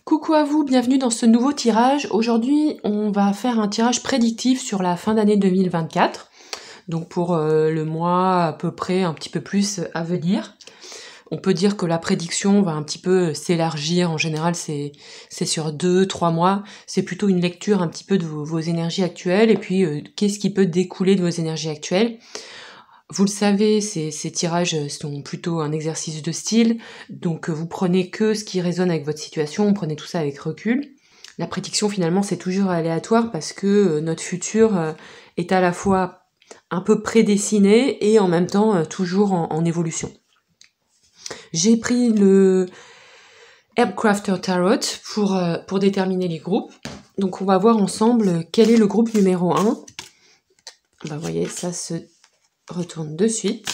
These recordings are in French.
Coucou à vous, bienvenue dans ce nouveau tirage. Aujourd'hui, on va faire un tirage prédictif sur la fin d'année 2024. Donc pour le mois à peu près, un petit peu plus à venir. On peut dire que la prédiction va un petit peu s'élargir. En général, c'est sur 2-3 mois. C'est plutôt une lecture un petit peu de vos énergies actuelles et puis qu'est-ce qui peut découler de vos énergies actuelles. Vous le savez, ces tirages sont plutôt un exercice de style, donc vous prenez que ce qui résonne avec votre situation, vous prenez tout ça avec recul. La prédiction finalement c'est toujours aléatoire parce que notre futur est à la fois un peu prédestiné et en même temps toujours en évolution. J'ai pris le Herbcrafter Tarot pour déterminer les groupes. Donc on va voir ensemble quel est le groupe numéro 1. Bah, vous voyez, ça se retourne de suite.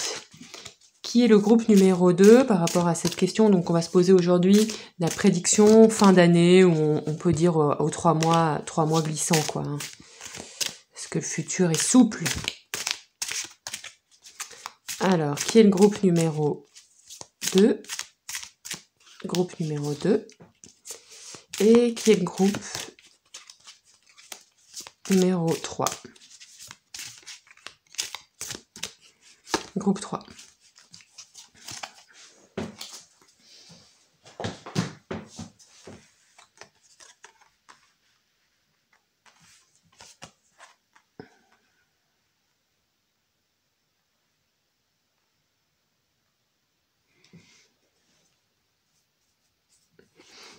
Qui est le groupe numéro 2 par rapport à cette question? Donc on va se poser aujourd'hui la prédiction fin d'année, où on peut dire aux 3 mois glissants, quoi. Est-ce que le futur est souple? Alors, qui est le groupe numéro 2? Groupe numéro 2. Et qui est le groupe numéro 3? Groupe 3.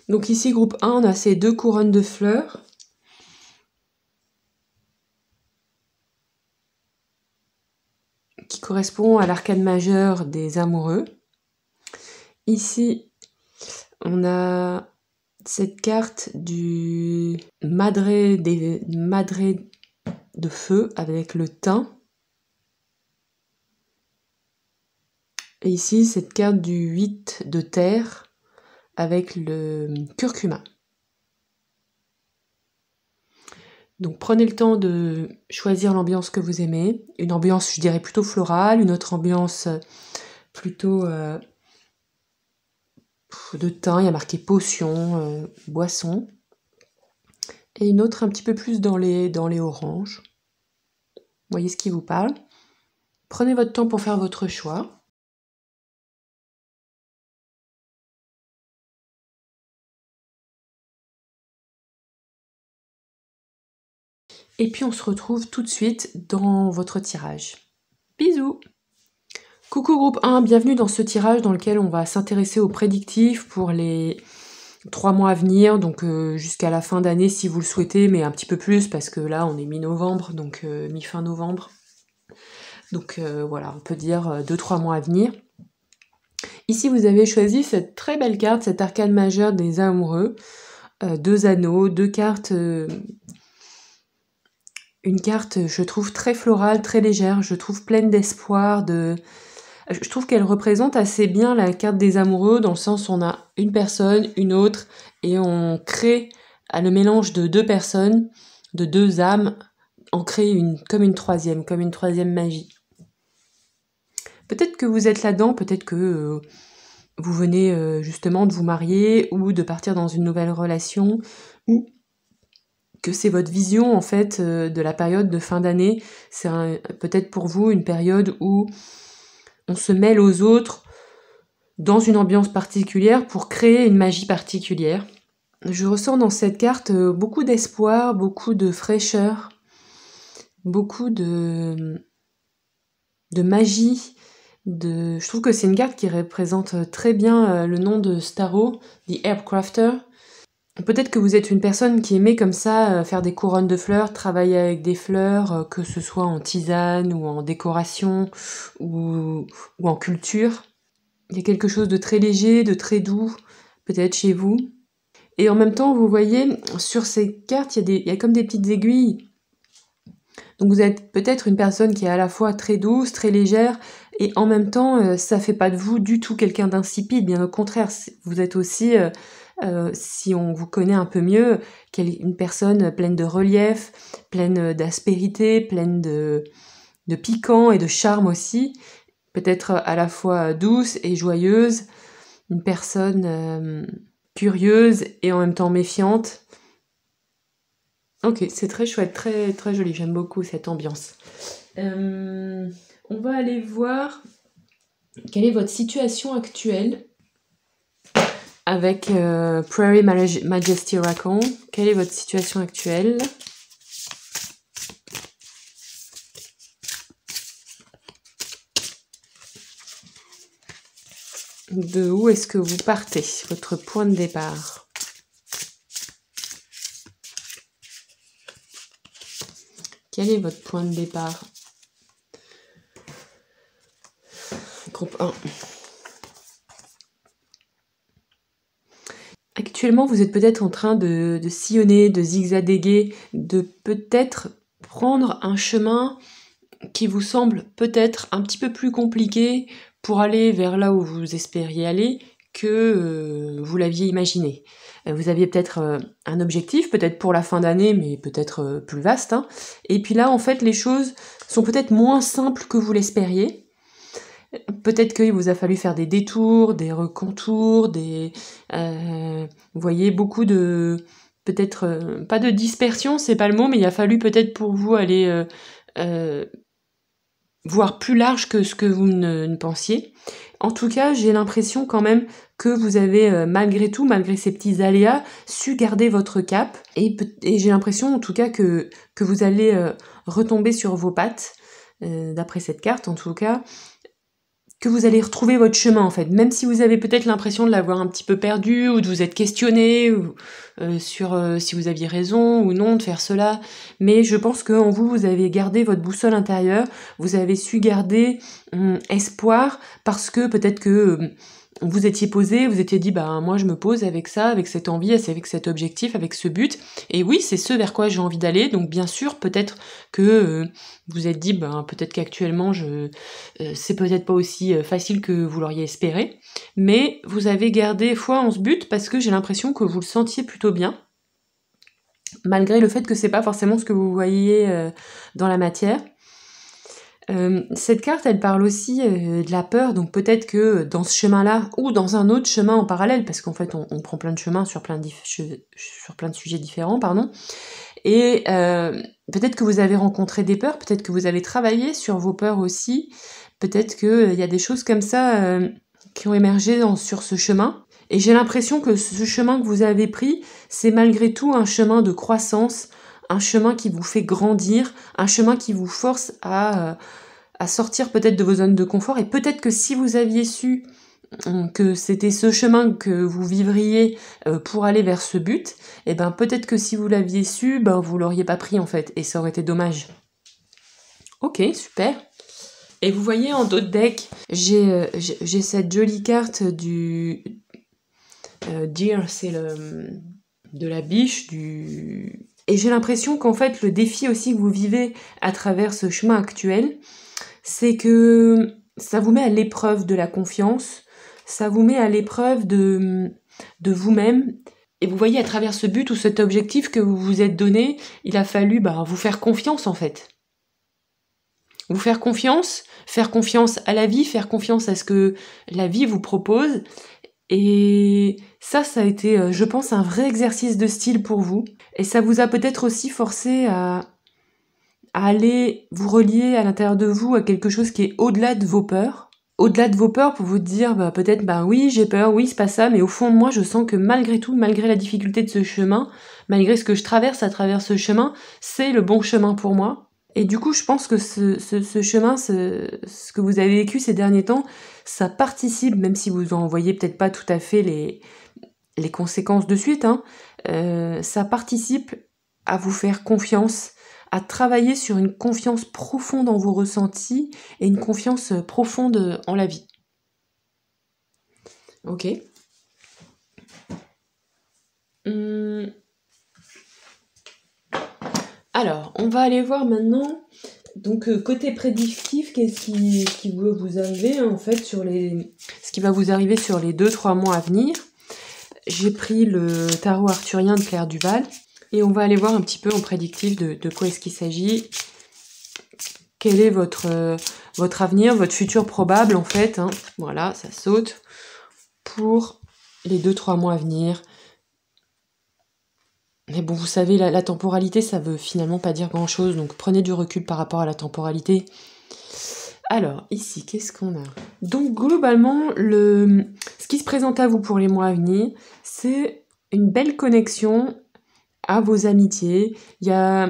Donc ici, groupe 1, on a ces 2 couronnes de fleurs. Qui correspond à l'arcane majeur des amoureux. Ici, on a cette carte du madré de feu avec le thym. Et ici, cette carte du 8 de terre avec le curcuma. Donc prenez le temps de choisir l'ambiance que vous aimez. Une ambiance, je dirais, plutôt florale, une autre ambiance plutôt de thym, il y a marqué potion, boisson. Et une autre un petit peu plus dans les oranges. Voyez ce qui vous parle. Prenez votre temps pour faire votre choix. Et puis on se retrouve tout de suite dans votre tirage. Bisous! Coucou groupe 1, bienvenue dans ce tirage dans lequel on va s'intéresser aux prédictifs pour les 3 mois à venir, donc jusqu'à la fin d'année si vous le souhaitez, mais un petit peu plus parce que là on est mi-novembre, donc mi-fin novembre. Donc voilà, on peut dire 2-3 mois à venir. Ici vous avez choisi cette très belle carte, cette arcane majeure des amoureux. 2 anneaux, 2 cartes... une carte, je trouve, très florale, très légère, je trouve pleine d'espoir, Je trouve qu'elle représente assez bien la carte des amoureux, dans le sens où on a une personne, une autre, et on crée, à le mélange de 2 personnes, de 2 âmes, on crée comme une troisième magie. Peut-être que vous êtes là-dedans, peut-être que vous venez justement de vous marier, ou de partir dans une nouvelle relation, ou que c'est votre vision en fait de la période de fin d'année. C'est peut-être pour vous une période où on se mêle aux autres dans une ambiance particulière pour créer une magie particulière. Je ressens dans cette carte beaucoup d'espoir, beaucoup de fraîcheur, beaucoup de magie. Je trouve que c'est une carte qui représente très bien le nom de Starro, The Herbcrafter. Peut-être que vous êtes une personne qui aimait comme ça faire des couronnes de fleurs, travailler avec des fleurs, que ce soit en tisane ou en décoration ou en culture. Il y a quelque chose de très léger, de très doux, peut-être chez vous. Et en même temps, vous voyez, sur ces cartes, il y a comme des petites aiguilles. Donc vous êtes peut-être une personne qui est à la fois très douce, très légère, et en même temps, ça fait pas de vous du tout quelqu'un d'insipide, bien au contraire. Vous êtes aussi... si on vous connaît un peu mieux, une personne pleine de relief, pleine d'aspérité, pleine de piquant et de charme aussi, peut-être à la fois douce et joyeuse, une personne curieuse et en même temps méfiante. Ok, c'est très chouette, très, très joli, j'aime beaucoup cette ambiance. On va aller voir quelle est votre situation actuelle avec Prairie Majesty Raccoon. Quelle est votre situation actuelle? De où est-ce que vous partez? Votre point de départ. Quel est votre point de départ? Groupe 1. Actuellement, vous êtes peut-être en train de sillonner, de zigzaguer, de peut-être prendre un chemin qui vous semble peut-être un petit peu plus compliqué pour aller vers là où vous espériez aller que vous l'aviez imaginé. Vous aviez peut-être un objectif, peut-être pour la fin d'année, mais peut-être plus vaste. Hein. Et puis là, en fait, les choses sont peut-être moins simples que vous l'espériez. Peut-être qu'il vous a fallu faire des détours, des recontours, vous voyez, beaucoup de... Peut-être pas de dispersion, c'est pas le mot, mais il a fallu peut-être pour vous aller voir plus large que ce que vous ne pensiez. En tout cas, j'ai l'impression quand même que vous avez, malgré tout, malgré ces petits aléas, su garder votre cap. Et j'ai l'impression, en tout cas, que vous allez retomber sur vos pattes, d'après cette carte, en tout cas, que vous allez retrouver votre chemin, en fait. Même si vous avez peut-être l'impression de l'avoir un petit peu perdu, ou de vous être questionné sur si vous aviez raison ou non de faire cela. Mais je pense qu'en vous, vous avez gardé votre boussole intérieure, vous avez su garder espoir, parce que peut-être que vous étiez posé, vous étiez dit, bah moi je me pose avec ça, avec cette envie, avec cet objectif, avec ce but. Et oui, c'est ce vers quoi j'ai envie d'aller. Donc bien sûr, peut-être que vous êtes dit, ben peut-être qu'actuellement c'est peut-être pas aussi facile que vous l'auriez espéré, mais vous avez gardé foi en ce but parce que j'ai l'impression que vous le sentiez plutôt bien, malgré le fait que c'est pas forcément ce que vous voyez dans la matière. Cette carte, elle parle aussi de la peur, donc peut-être que dans ce chemin-là, ou dans un autre chemin en parallèle, parce qu'en fait on prend plein de chemins sur plein de sujets différents, pardon, et peut-être que vous avez rencontré des peurs, peut-être que vous avez travaillé sur vos peurs aussi, peut-être qu'il y a des choses comme ça qui ont émergé sur ce chemin, et j'ai l'impression que ce chemin que vous avez pris, c'est malgré tout un chemin de croissance, un chemin qui vous fait grandir, un chemin qui vous force à sortir peut-être de vos zones de confort. Et peut-être que si vous aviez su que c'était ce chemin que vous vivriez pour aller vers ce but, et ben peut-être que si vous l'aviez su, ben vous l'auriez pas pris en fait, et ça aurait été dommage. Ok, super. Et vous voyez en d'autres decks, j'ai cette jolie carte du Deer, c'est de la biche, Et j'ai l'impression qu'en fait, le défi aussi que vous vivez à travers ce chemin actuel, c'est que ça vous met à l'épreuve de la confiance, ça vous met à l'épreuve de vous-même. Et vous voyez, à travers ce but ou cet objectif que vous vous êtes donné, il a fallu vous faire confiance en fait. Vous faire confiance à la vie, faire confiance à ce que la vie vous propose. Et ça a été, je pense, un vrai exercice de style pour vous. Et ça vous a peut-être aussi forcé à aller vous relier à l'intérieur de vous à quelque chose qui est au-delà de vos peurs. Au-delà de vos peurs pour vous dire, peut-être, oui, j'ai peur, oui, c'est pas ça, mais au fond de moi, je sens que malgré tout, malgré la difficulté de ce chemin, malgré ce que je traverse à travers ce chemin, c'est le bon chemin pour moi. Et du coup, je pense que ce chemin, ce que vous avez vécu ces derniers temps, ça participe, même si vous en voyez peut-être pas tout à fait les conséquences de suite, ça participe à vous faire confiance, à travailler sur une confiance profonde en vos ressentis et une confiance profonde en la vie. Ok. Alors, on va aller voir maintenant, donc côté prédictif, qu'est-ce qui va vous arriver en fait ce qui va vous arriver sur les 2-3 mois à venir. J'ai pris le tarot arthurien de Claire Duval et on va aller voir un petit peu en prédictif de quoi est-ce qu'il s'agit. Quel est votre avenir, votre futur probable en fait. Voilà, ça saute pour les 2-3 mois à venir Mais bon, vous savez, la temporalité, ça veut finalement pas dire grand-chose, donc prenez du recul par rapport à la temporalité. Alors, ici, qu'est-ce qu'on a? Donc, globalement, ce qui se présente à vous pour les mois à venir, c'est une belle connexion à vos amitiés. Il y a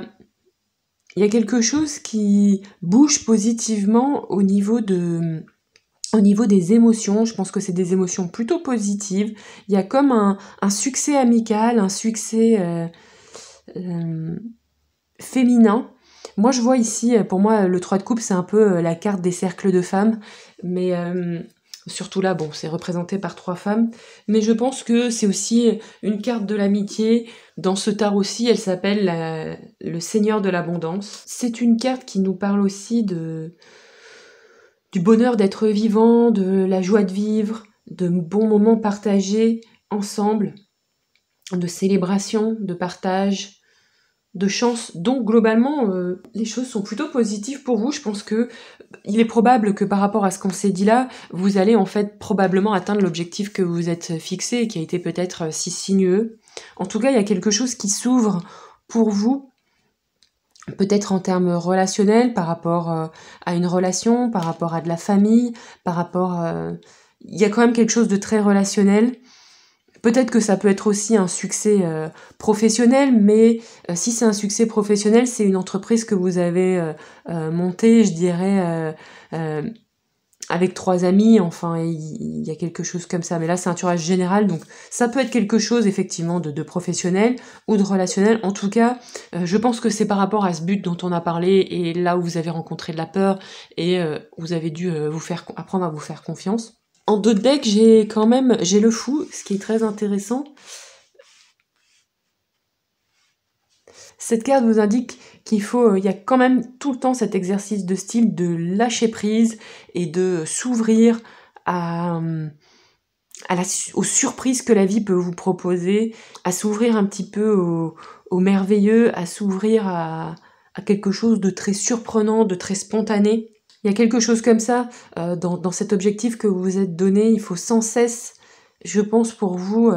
quelque chose qui bouge positivement au niveau des émotions. Je pense que c'est des émotions plutôt positives. Il y a comme un succès amical, un succès féminin. Moi, je vois ici, pour moi, le 3 de coupe, c'est un peu la carte des cercles de femmes, mais surtout là, bon, c'est représenté par 3 femmes, mais je pense que c'est aussi une carte de l'amitié. Dans ce tarot-ci, elle s'appelle le Seigneur de l'Abondance. C'est une carte qui nous parle aussi du bonheur d'être vivant, de la joie de vivre, de bons moments partagés ensemble, de célébration, de partage, de chance. Donc globalement, les choses sont plutôt positives pour vous. Je pense que il est probable que par rapport à ce qu'on s'est dit là, vous allez en fait probablement atteindre l'objectif que vous êtes fixé et qui a été peut-être si sinueux. En tout cas, il y a quelque chose qui s'ouvre pour vous, peut-être en termes relationnels, par rapport à une relation, par rapport à de la famille, par rapport... il y a quand même quelque chose de très relationnel. Peut-être que ça peut être aussi un succès professionnel, mais si c'est un succès professionnel, c'est une entreprise que vous avez montée, je dirais, avec 3 amis, enfin, il y a quelque chose comme ça. Mais là, c'est un tirage général, donc ça peut être quelque chose, effectivement, de professionnel ou de relationnel. En tout cas, je pense que c'est par rapport à ce but dont on a parlé, et là où vous avez rencontré de la peur, et vous avez dû apprendre à vous faire confiance. En 2 decks, j'ai le fou, ce qui est très intéressant. Cette carte vous indique il y a quand même tout le temps cet exercice de style de lâcher prise et de s'ouvrir aux surprises que la vie peut vous proposer, à s'ouvrir un petit peu au merveilleux, à s'ouvrir à quelque chose de très surprenant, de très spontané. Il y a quelque chose comme ça dans cet objectif que vous vous êtes donné. Il faut sans cesse, je pense pour vous,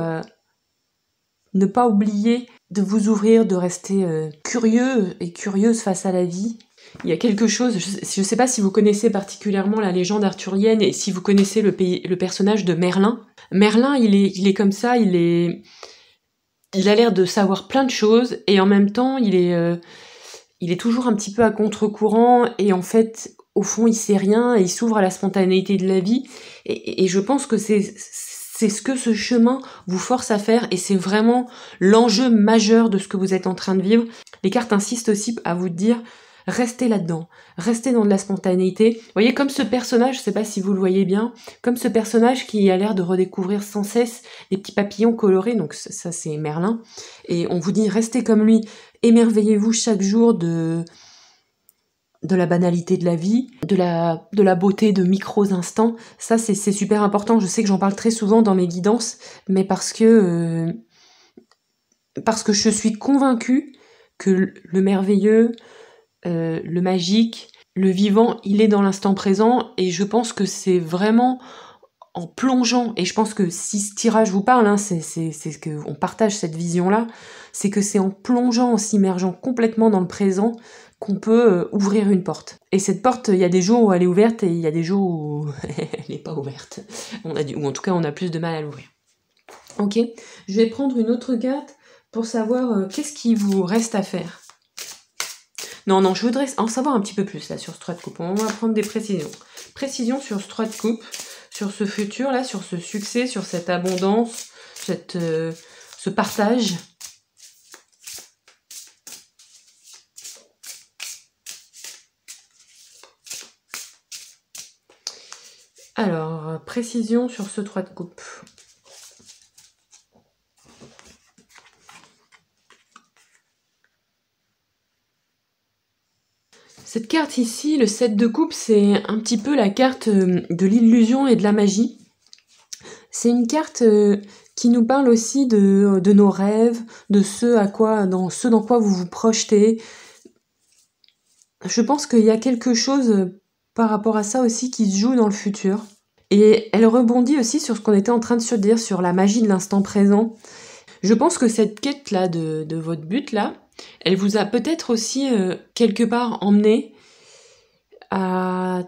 ne pas oublier de vous ouvrir, de rester curieux et curieuse face à la vie. Il y a quelque chose, je ne sais pas si vous connaissez particulièrement la légende arthurienne et si vous connaissez le personnage de Merlin. Merlin, il est comme ça, il a l'air de savoir plein de choses et en même temps, il est toujours un petit peu à contre-courant et en fait, au fond, il sait rien et il s'ouvre à la spontanéité de la vie. Et je pense que c'est ce que ce chemin vous force à faire et c'est vraiment l'enjeu majeur de ce que vous êtes en train de vivre. Les cartes insistent aussi à vous dire, restez là-dedans, restez dans de la spontanéité. Vous voyez, comme ce personnage, je sais pas si vous le voyez bien, comme ce personnage qui a l'air de redécouvrir sans cesse les petits papillons colorés, donc ça c'est Merlin, et on vous dit, restez comme lui, émerveillez-vous chaque jour de la banalité de la vie, de la beauté de micros instants. Ça, c'est super important. Je sais que j'en parle très souvent dans mes guidances, mais parce que je suis convaincue que le merveilleux, le magique, le vivant, il est dans l'instant présent, et je pense que c'est vraiment en plongeant, et je pense que si ce tirage vous parle, c'est qu'on partage cette vision-là, c'est que c'est en plongeant, en s'immergeant complètement dans le présent, qu'on peut ouvrir une porte. Et cette porte, il y a des jours où elle est ouverte et il y a des jours où elle n'est pas ouverte. Ou en tout cas, on a plus de mal à l'ouvrir. Ok, je vais prendre une autre carte pour savoir qu'est-ce qui vous reste à faire. Non, je voudrais en savoir un petit peu plus là sur ce 3 de coupe. On va prendre des précisions. Précisions sur ce 3 de coupe, sur ce futur là, sur ce succès, sur cette abondance, ce partage. Alors, précision sur ce 3 de coupe. Cette carte ici, le 7 de coupe, c'est un petit peu la carte de l'illusion et de la magie. C'est une carte qui nous parle aussi de nos rêves, de dans quoi vous vous projetez. Je pense qu'il y a quelque chose par rapport à ça aussi qui se joue dans le futur. Et elle rebondit aussi sur ce qu'on était en train de se dire, sur la magie de l'instant présent. Je pense que cette quête-là de votre but-là, elle vous a peut-être aussi quelque part emmené à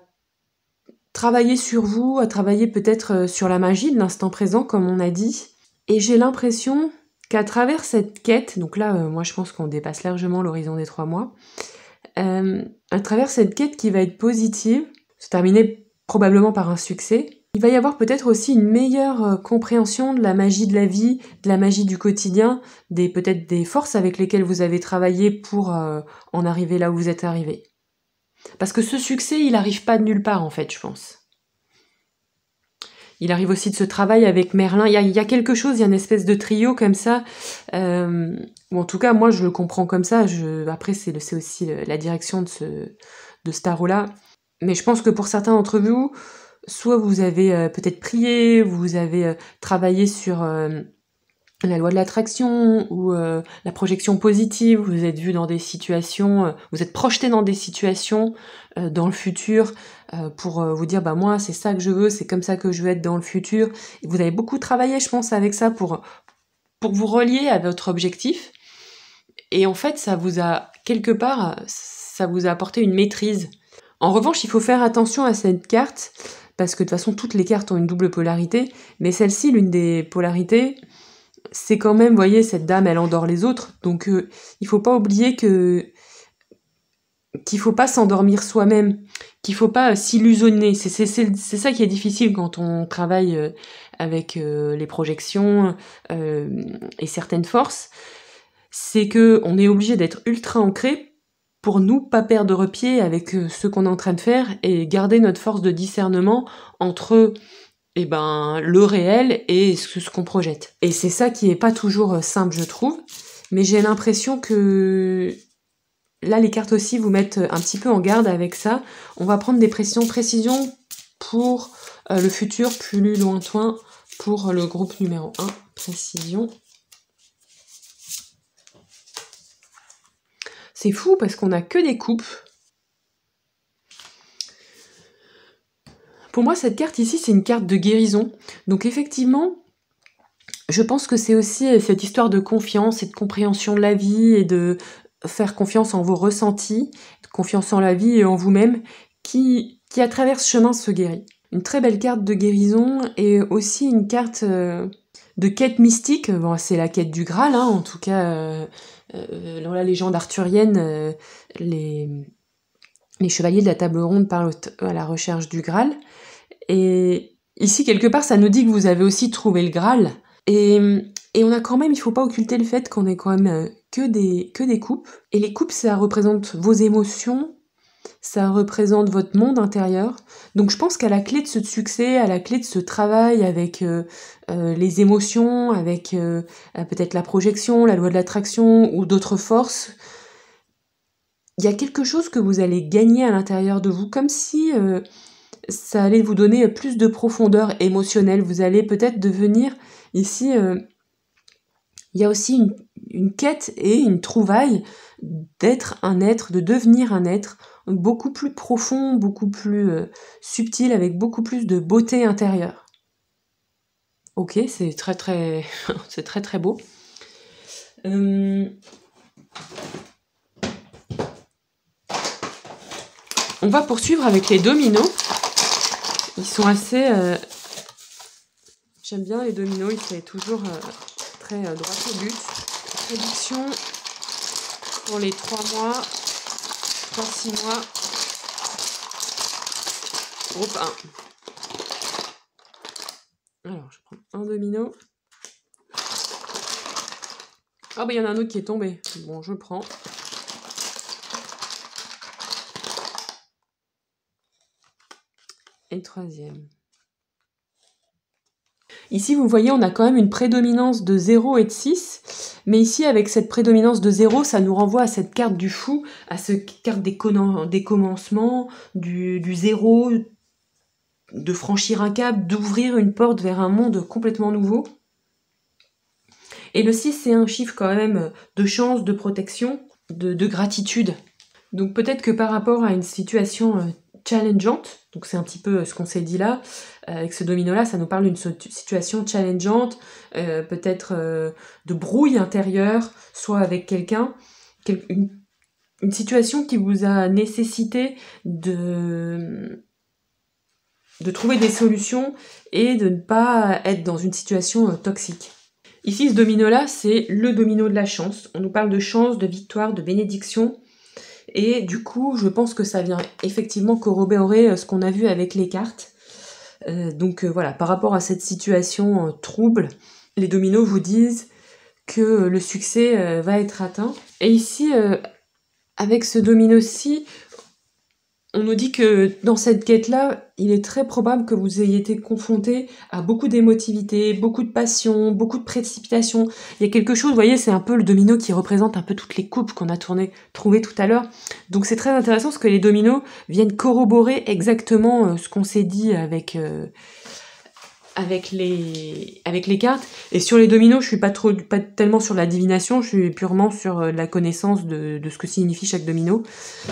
travailler sur vous, à travailler peut-être sur la magie de l'instant présent, comme on a dit. Et j'ai l'impression qu'à travers cette quête, donc là, moi je pense qu'on dépasse largement l'horizon des 3 mois, à travers cette quête qui va être positive, se terminer probablement par un succès, il va y avoir peut-être aussi une meilleure compréhension de la magie de la vie, de la magie du quotidien, peut-être des forces avec lesquelles vous avez travaillé pour en arriver là où vous êtes arrivé. Parce que ce succès, il n'arrive pas de nulle part en fait, je pense. Il arrive aussi de ce travail avec Merlin. Il y a quelque chose, il y a une espèce de trio comme ça. Ou en tout cas, moi, je le comprends comme ça. Après, c'est aussi la direction de ce tarot-là. Mais je pense que pour certains d'entre vous, soit vous avez peut-être prié, vous avez travaillé sur la loi de l'attraction ou la projection positive, vous êtes vu dans des situations, vous êtes projeté dans des situations dans le futur pour vous dire bah moi c'est ça que je veux, c'est comme ça que je veux être dans le futur. Et vous avez beaucoup travaillé je pense avec ça pour vous relier à votre objectif. Et en fait ça vous a quelque part, ça vous a apporté une maîtrise. En revanche il faut faire attention à cette carte parce que de toute façon toutes les cartes ont une double polarité, mais celle-ci l'une des polarités c'est quand même, vous voyez, cette dame, elle endort les autres. Donc, il faut pas oublier qu'il faut pas s'endormir soi-même, qu'il faut pas s'illusionner. C'est ça qui est difficile quand on travaille avec les projections et certaines forces. C'est que on est obligé d'être ultra ancré pour nous pas perdre pied avec ce qu'on est en train de faire et garder notre force de discernement entre le réel et ce qu'on projette. Et c'est ça qui est pas toujours simple, je trouve. Mais j'ai l'impression que là, les cartes aussi vous mettent un petit peu en garde avec ça. On va prendre des précisions pour le futur plus lointain pour le groupe numéro 1. Précision. C'est fou parce qu'on a que des coupes. Pour moi, cette carte ici, c'est une carte de guérison. Donc effectivement, je pense que c'est aussi cette histoire de confiance et de compréhension de la vie et de faire confiance en vos ressentis, de confiance en la vie et en vous-même, qui à travers ce chemin se guérit. Une très belle carte de guérison et aussi une carte de quête mystique. Bon, c'est la quête du Graal, hein, en tout cas, dans la légende arthurienne, les chevaliers de la table ronde parlent à la recherche du Graal. Et ici, quelque part, ça nous dit que vous avez aussi trouvé le Graal. Et on a quand même, il faut pas occulter le fait qu'on est quand même que des coupes. Et les coupes, ça représente vos émotions, ça représente votre monde intérieur. Donc je pense qu'à la clé de ce succès, à la clé de ce travail avec les émotions, avec peut-être la projection, la loi de l'attraction ou d'autres forces, il y a quelque chose que vous allez gagner à l'intérieur de vous, comme si ça allait vous donner plus de profondeur émotionnelle. Vous allez peut-être devenir, ici, il y a aussi une quête et une trouvaille d'être un être, de devenir un être beaucoup plus profond, beaucoup plus subtil, avec beaucoup plus de beauté intérieure. Ok, c'est très très, c'est très très beau. On va poursuivre avec les dominos. Ils sont assez... J'aime bien les dominos, ils sont toujours très droit au but. Prédiction pour les 3 mois, 3-6 mois. Groupe 1. Alors, je prends un domino. Ah bah il y en a un autre qui est tombé. Bon, je prends. Et le troisième. Ici, vous voyez, on a quand même une prédominance de 0 et de 6. Mais ici, avec cette prédominance de 0, ça nous renvoie à cette carte du fou, à cette carte des commencements, du 0, de franchir un cap, d'ouvrir une porte vers un monde complètement nouveau. Et le 6, c'est un chiffre quand même de chance, de protection, de gratitude. Donc peut-être que par rapport à une situation challengeante. Donc c'est un petit peu ce qu'on s'est dit là. Avec ce domino-là, ça nous parle d'une situation challengeante, peut-être de brouille intérieure, soit avec quelqu'un, une situation qui vous a nécessité de trouver des solutions et de ne pas être dans une situation toxique. Ici, ce domino-là, c'est le domino de la chance. On nous parle de chance, de victoire, de bénédiction. Et du coup, je pense que ça vient effectivement corroborer ce qu'on a vu avec les cartes. Donc voilà, par rapport à cette situation trouble, les dominos vous disent que le succès va être atteint. Et ici, avec ce domino-ci, on nous dit que dans cette quête-là, il est très probable que vous ayez été confronté à beaucoup d'émotivité, beaucoup de passion, beaucoup de précipitation. Il y a quelque chose, vous voyez, c'est un peu le domino qui représente un peu toutes les coupes qu'on a trouvées tout à l'heure. Donc c'est très intéressant parce que les dominos viennent corroborer exactement ce qu'on s'est dit avec les cartes. Et sur les dominos, je suis pas tellement sur la divination, je suis purement sur la connaissance de ce que signifie chaque domino.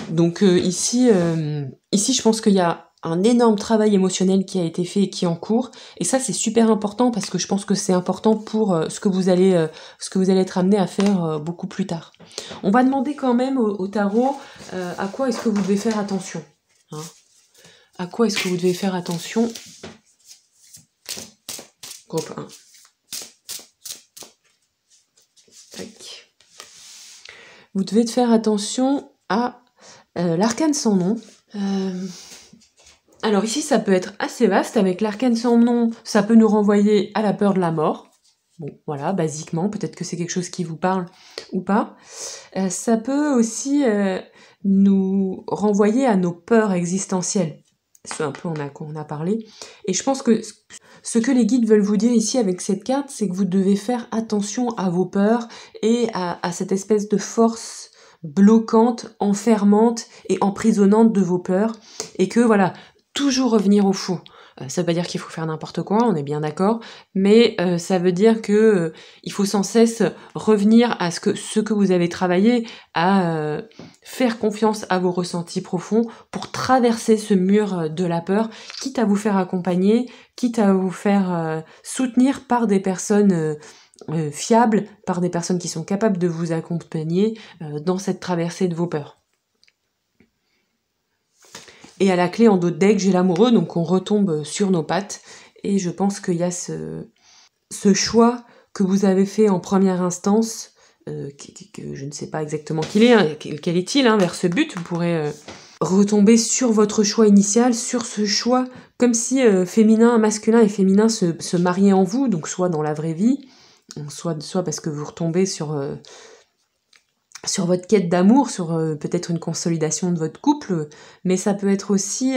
Donc ici, je pense qu'il y a un énorme travail émotionnel qui a été fait et qui est en cours. Et ça, c'est super important parce que je pense que c'est important pour ce que vous allez être amené à faire beaucoup plus tard. On va demander quand même au tarot à quoi est-ce que vous devez faire attention. Hein, à quoi est-ce que vous devez faire attention? Groupe 1. Tac. Vous devez faire attention à l'arcane sans nom. Alors ici, ça peut être assez vaste. Avec l'arcane sans nom, ça peut nous renvoyer à la peur de la mort. Bon, voilà, basiquement, peut-être que c'est quelque chose qui vous parle ou pas. Ça peut aussi nous renvoyer à nos peurs existentielles. C'est un peu on a parlé. Et je pense que ce que les guides veulent vous dire ici avec cette carte, c'est que vous devez faire attention à vos peurs et à cette espèce de force bloquante, enfermante et emprisonnante de vos peurs. Et que voilà, toujours revenir au fond. Ça veut pas dire qu'il faut faire n'importe quoi, on est bien d'accord, mais ça veut dire que il faut sans cesse revenir à ce que vous avez travaillé, à faire confiance à vos ressentis profonds pour traverser ce mur de la peur, quitte à vous faire accompagner, quitte à vous faire soutenir par des personnes fiables, par des personnes qui sont capables de vous accompagner dans cette traversée de vos peurs. Et à la clé, en dos de deck, j'ai l'amoureux, donc on retombe sur nos pattes. Et je pense qu'il y a ce choix que vous avez fait en première instance, que je ne sais pas exactement quel est-il, vers ce but. Vous pourrez retomber sur votre choix initial, sur ce choix, comme si masculin et féminin se mariaient en vous, donc soit dans la vraie vie, soit parce que vous retombez sur votre quête d'amour, sur peut-être une consolidation de votre couple, mais ça peut être aussi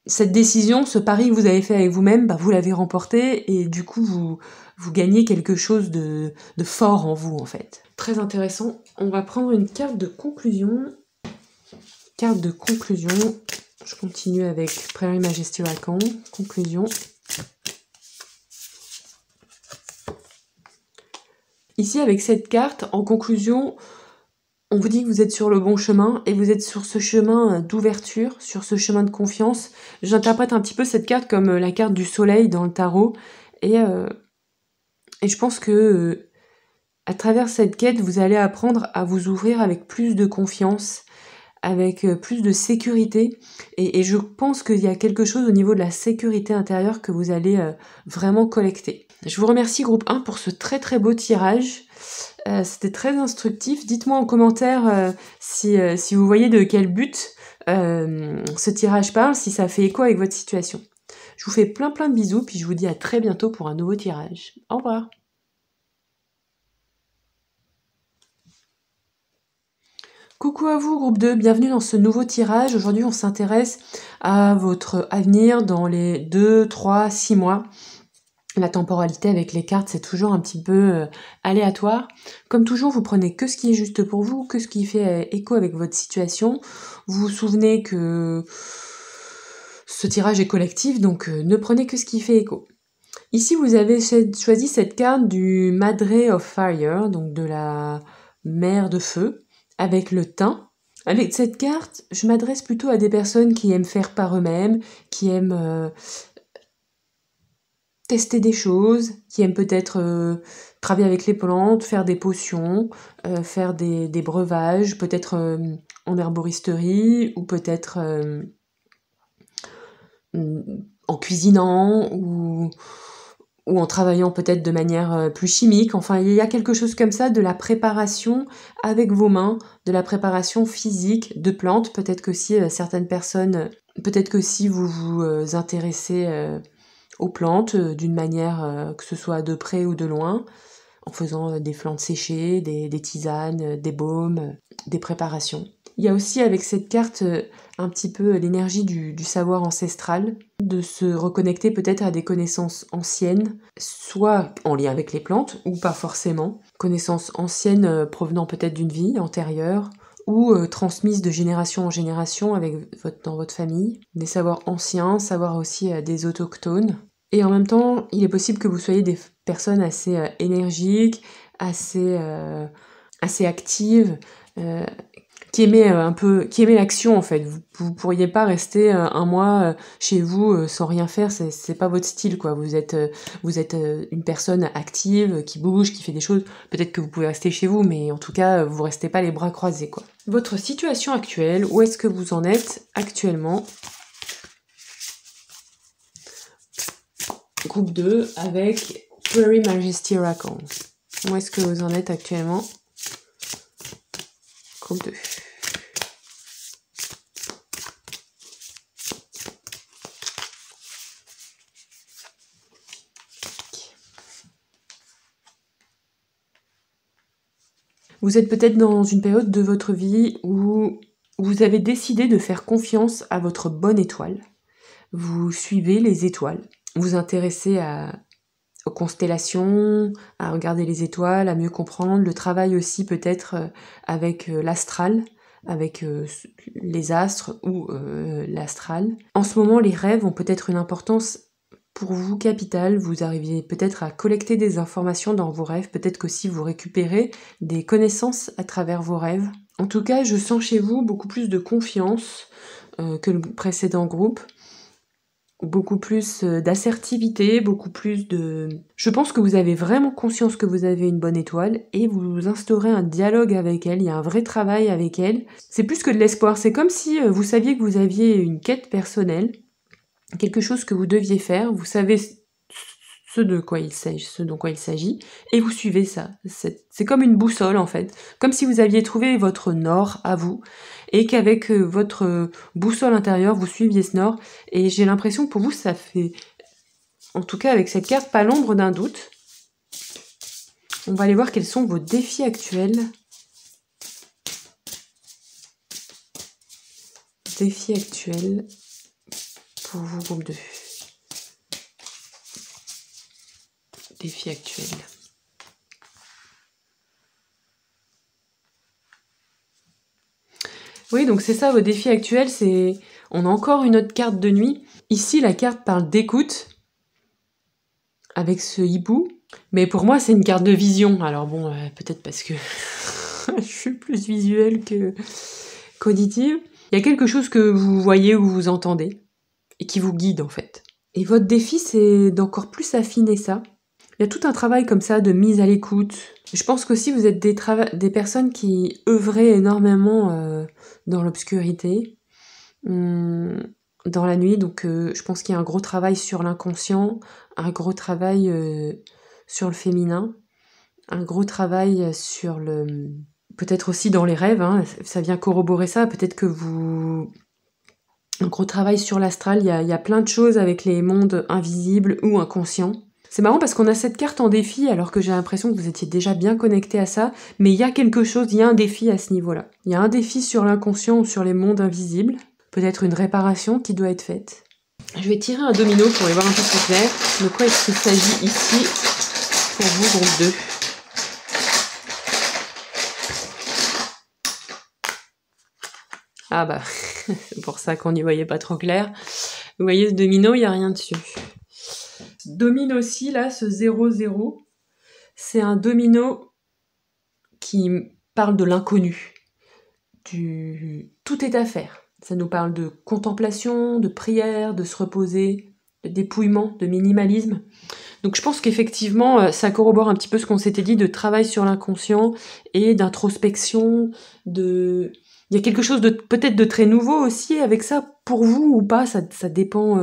cette décision, ce pari que vous avez fait avec vous-même, vous l'avez remporté et du coup vous gagnez quelque chose de fort en vous en fait. Très intéressant. On va prendre une carte de conclusion. Carte de conclusion. Je continue avec Prairie Majesty Racan. Conclusion. Ici, avec cette carte, en conclusion, on vous dit que vous êtes sur le bon chemin et vous êtes sur ce chemin d'ouverture, sur ce chemin de confiance. J'interprète un petit peu cette carte comme la carte du soleil dans le tarot et je pense que à travers cette quête, vous allez apprendre à vous ouvrir avec plus de confiance, avec plus de sécurité et je pense qu'il y a quelque chose au niveau de la sécurité intérieure que vous allez vraiment collecter. Je vous remercie groupe 1 pour ce très très beau tirage. C'était très instructif. Dites-moi en commentaire si vous voyez de quel but ce tirage parle, si ça fait écho avec votre situation. Je vous fais plein de bisous, puis je vous dis à très bientôt pour un nouveau tirage. Au revoir. Coucou à vous groupe 2, bienvenue dans ce nouveau tirage. Aujourd'hui on s'intéresse à votre avenir dans les 2, 3, 6 mois. La temporalité avec les cartes, c'est toujours un petit peu aléatoire. Comme toujours, vous prenez que ce qui est juste pour vous, que ce qui fait écho avec votre situation. Vous vous souvenez que ce tirage est collectif, donc ne prenez que ce qui fait écho. Ici, vous avez choisi cette carte du Madre of Fire, donc de la mère de feu, avec le thym. Avec cette carte, je m'adresse plutôt à des personnes qui aiment faire par eux-mêmes, qui aiment tester des choses, qui aiment peut-être travailler avec les plantes, faire des potions, faire des breuvages, peut-être en herboristerie ou peut-être en cuisinant ou en travaillant peut-être de manière plus chimique. Enfin, il y a quelque chose comme ça, de la préparation avec vos mains, de la préparation physique de plantes. Peut-être que si certaines personnes, peut-être que si vous vous intéressez aux plantes d'une manière que ce soit de près ou de loin, en faisant des plantes séchées, des tisanes, des baumes, des préparations. Il y a aussi avec cette carte un petit peu l'énergie du savoir ancestral, de se reconnecter peut-être à des connaissances anciennes, soit en lien avec les plantes, ou pas forcément. Connaissances anciennes provenant peut-être d'une vie antérieure, ou transmises de génération en génération dans votre famille. Des savoirs anciens, savoirs aussi des autochtones. Et en même temps, il est possible que vous soyez des personnes assez énergiques, assez actives, qui aimaient qui aimaient l'action en fait. Vous pourriez pas rester un mois chez vous sans rien faire, c'est pas votre style quoi. Vous êtes une personne active, qui bouge, qui fait des choses. Peut-être que vous pouvez rester chez vous, mais en tout cas, vous restez pas les bras croisés quoi. Votre situation actuelle, où est-ce que vous en êtes actuellement? Groupe 2 avec Very Majesty Oracle. Où est-ce que vous en êtes actuellement? Groupe 2. Vous êtes peut-être dans une période de votre vie où vous avez décidé de faire confiance à votre bonne étoile. Vous suivez les étoiles. Vous intéressez aux constellations, à regarder les étoiles, à mieux comprendre. Le travail aussi peut-être avec l'astral, avec les astres ou l'astral. En ce moment, les rêves ont peut-être une importance pour vous capitale. Vous arrivez peut-être à collecter des informations dans vos rêves, peut-être qu'aussi vous récupérez des connaissances à travers vos rêves. En tout cas, je sens chez vous beaucoup plus de confiance que le précédent groupe. Beaucoup plus d'assertivité, beaucoup plus de... Je pense que vous avez vraiment conscience que vous avez une bonne étoile et vous instaurez un dialogue avec elle, il y a un vrai travail avec elle. C'est plus que de l'espoir, c'est comme si vous saviez que vous aviez une quête personnelle, quelque chose que vous deviez faire, vous savez ce dont quoi il s'agit, et vous suivez ça. C'est comme une boussole en fait, comme si vous aviez trouvé votre nord à vous, et qu'avec votre boussole intérieure, vous suiviez ce nord, et j'ai l'impression que pour vous, ça fait, en tout cas avec cette carte, pas l'ombre d'un doute. On va aller voir quels sont vos défis actuels. Défis actuels pour vous, groupe 2. Défis actuels. Oui, donc c'est ça, vos défis actuels, c'est... On a encore une autre carte de nuit. Ici, la carte parle d'écoute, avec ce hibou. Mais pour moi, c'est une carte de vision. Alors bon, peut-être parce que je suis plus visuelle qu'auditive. Il y a quelque chose que vous voyez ou vous entendez, et qui vous guide en fait. Et votre défi, c'est d'encore plus affiner ça. Il y a tout un travail comme ça de mise à l'écoute. Je pense qu'aussi vous êtes des personnes qui œuvraient énormément dans l'obscurité, dans la nuit. Donc je pense qu'il y a un gros travail sur l'inconscient, un gros travail sur le féminin, un gros travail sur le... Peut-être aussi dans les rêves, hein, ça vient corroborer ça. Peut-être que vous... Un gros travail sur l'astral, il y a plein de choses avec les mondes invisibles ou inconscients. C'est marrant parce qu'on a cette carte en défi alors que j'ai l'impression que vous étiez déjà bien connecté à ça, mais il y a quelque chose, il y a un défi à ce niveau-là. Il y a un défi sur l'inconscient ou sur les mondes invisibles, peut-être une réparation qui doit être faite. Je vais tirer un domino pour y voir un peu plus clair. De quoi est-ce qu'il s'agit ici pour vous, groupe 2 ? Ah bah, c'est pour ça qu'on n'y voyait pas trop clair. Vous voyez ce domino, il n'y a rien dessus. Domino aussi, là, ce 0-0, c'est un domino qui parle de l'inconnu. tout est à faire. Ça nous parle de contemplation, de prière, de se reposer, de dépouillement, de minimalisme. Donc je pense qu'effectivement, ça corrobore un petit peu ce qu'on s'était dit de travail sur l'inconscient et d'introspection, Il y a quelque chose de peut-être de très nouveau aussi avec ça, pour vous ou pas, ça dépend.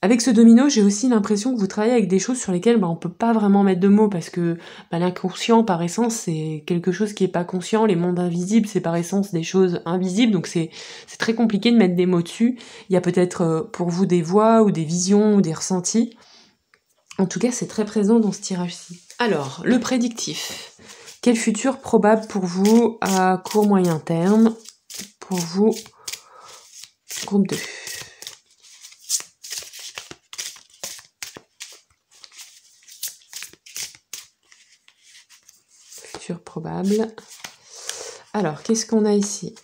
Avec ce domino, j'ai aussi l'impression que vous travaillez avec des choses sur lesquelles on peut pas vraiment mettre de mots, parce que l'inconscient, par essence, c'est quelque chose qui est pas conscient. Les mondes invisibles, c'est par essence des choses invisibles, donc c'est très compliqué de mettre des mots dessus. Il y a peut-être pour vous des voix ou des visions ou des ressentis. En tout cas, c'est très présent dans ce tirage-ci. Alors, le prédictif. Quel futur probable pour vous à court moyen terme? Pour vous, groupe 2. Futur probable. Alors, qu'est-ce qu'on a ici?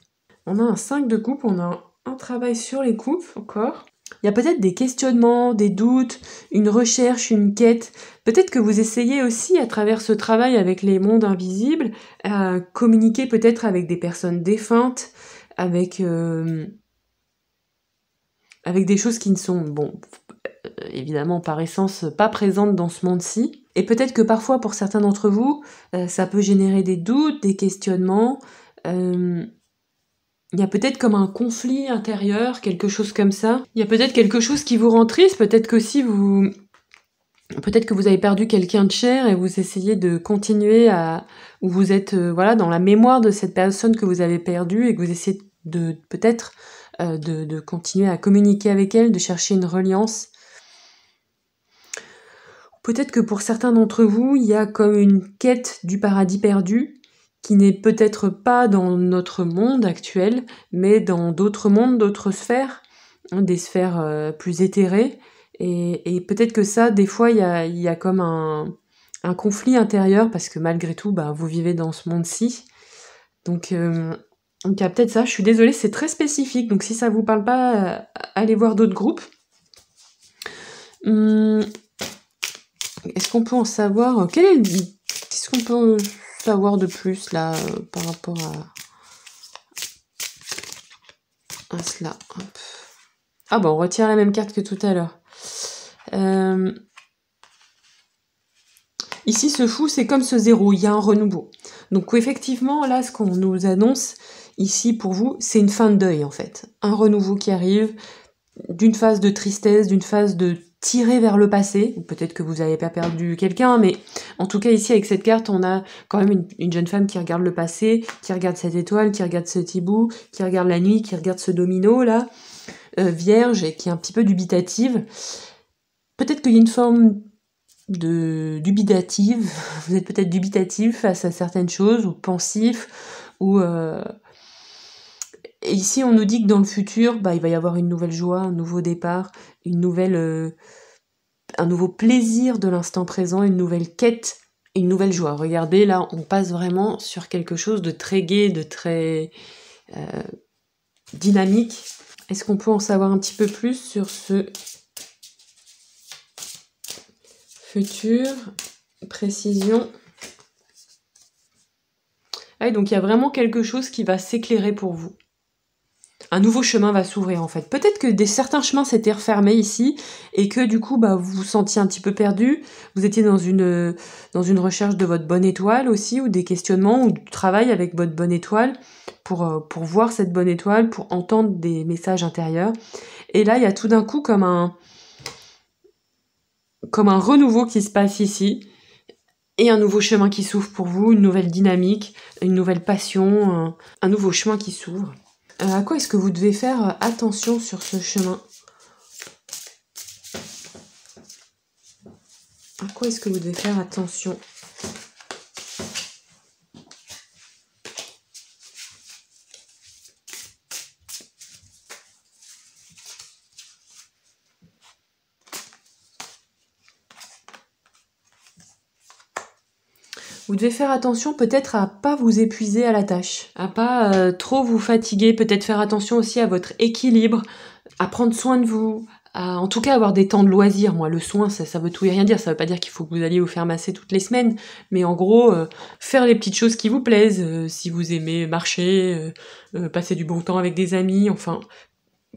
On a un 5 de coupe, on a un travail sur les coupes encore. Il y a peut-être des questionnements, des doutes, une recherche, une quête. Peut-être que vous essayez aussi, à travers ce travail avec les mondes invisibles, à communiquer peut-être avec des personnes défuntes, avec des choses qui ne sont, évidemment par essence, pas présentes dans ce monde-ci. Et peut-être que parfois, pour certains d'entre vous, ça peut générer des doutes, des questionnements. Il y a peut-être comme un conflit intérieur, quelque chose comme ça. Il y a peut-être quelque chose qui vous rend triste, peut-être que vous avez perdu quelqu'un de cher et vous essayez de continuer ou vous êtes dans la mémoire de cette personne que vous avez perdue et que vous essayez de peut-être de continuer à communiquer avec elle, de chercher une reliance. Peut-être que pour certains d'entre vous, il y a comme une quête du paradis perdu, qui n'est peut-être pas dans notre monde actuel, mais dans d'autres mondes, d'autres sphères, des sphères plus éthérées. Et peut-être que ça, des fois, il y a comme un conflit intérieur, parce que malgré tout, vous vivez dans ce monde-ci. Donc il y a peut-être ça. Je suis désolée, c'est très spécifique, donc si ça vous parle pas, allez voir d'autres groupes. Est-ce qu'on peut en savoir... Qu'est-ce qu'on peut savoir de plus là par rapport à cela? Hop. Ah on retire la même carte que tout à l'heure. Ici, ce fou, c'est comme ce zéro, il y a un renouveau. Donc effectivement, là, ce qu'on nous annonce ici pour vous, c'est une fin de deuil en fait. Un renouveau qui arrive, d'une phase de tristesse, d'une phase de tirer vers le passé, ou peut-être que vous n'avez pas perdu quelqu'un, mais en tout cas ici avec cette carte, on a quand même une jeune femme qui regarde le passé, qui regarde cette étoile, qui regarde ce petit bout, qui regarde la nuit, qui regarde ce domino là, vierge, et qui est un petit peu dubitative. Peut-être qu'il y a une forme dubitative, vous êtes peut-être dubitatif face à certaines choses, ou pensif, ou... Et ici, on nous dit que dans le futur, il va y avoir une nouvelle joie, un nouveau départ, un nouveau plaisir de l'instant présent, une nouvelle quête, une nouvelle joie. Regardez, là, on passe vraiment sur quelque chose de très gai, de très dynamique. Est-ce qu'on peut en savoir un petit peu plus sur ce futur? Précision. Donc il y a vraiment quelque chose qui va s'éclairer pour vous. Un nouveau chemin va s'ouvrir en fait. Peut-être que certains chemins s'étaient refermés ici et que du coup vous vous sentiez un petit peu perdu. Vous étiez dans une recherche de votre bonne étoile aussi, ou des questionnements, ou du travail avec votre bonne étoile pour voir cette bonne étoile, pour entendre des messages intérieurs. Et là il y a tout d'un coup comme un renouveau qui se passe ici. Et un nouveau chemin qui s'ouvre pour vous, une nouvelle dynamique, une nouvelle passion, un nouveau chemin qui s'ouvre. À quoi est-ce que vous devez faire attention sur ce chemin? À quoi est-ce que vous devez faire attention? Vous devez faire attention peut-être à pas vous épuiser à la tâche, à pas trop vous fatiguer, peut-être faire attention aussi à votre équilibre, à prendre soin de vous, en tout cas avoir des temps de loisirs. Moi, le soin, ça veut tout et rien dire. Ça veut pas dire qu'il faut que vous alliez vous faire masser toutes les semaines, mais en gros, faire les petites choses qui vous plaisent. Si vous aimez marcher, passer du bon temps avec des amis, enfin,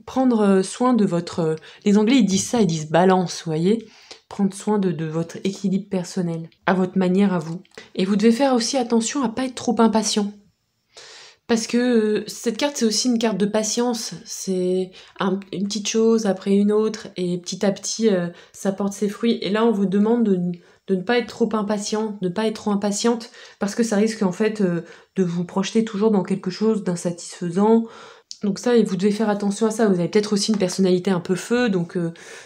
prendre soin de votre... les Anglais, ils disent ça, ils disent balance, vous voyez, prendre soin de votre équilibre personnel, à votre manière, à vous. Et vous devez faire aussi attention à pas être trop impatient. Parce que cette carte, c'est aussi une carte de patience. C'est une petite chose après une autre, et petit à petit, ça porte ses fruits. Et là, on vous demande de ne pas être trop impatient, de ne pas être trop impatiente, parce que ça risque en fait de vous projeter toujours dans quelque chose d'insatisfaisant. Donc ça, et vous devez faire attention à ça. Vous avez peut-être aussi une personnalité un peu feu, donc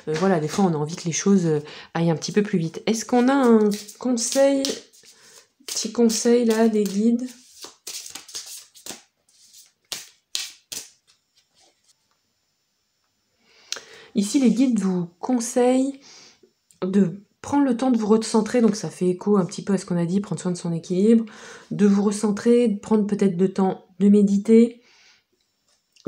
voilà, des fois, on a envie que les choses aillent un petit peu plus vite. Est-ce qu'on a un conseil, petit conseil là, des guides ? Ici, les guides vous conseillent de prendre le temps de vous recentrer, donc ça fait écho un petit peu à ce qu'on a dit, prendre soin de son équilibre, de vous recentrer, de prendre peut-être le temps de méditer,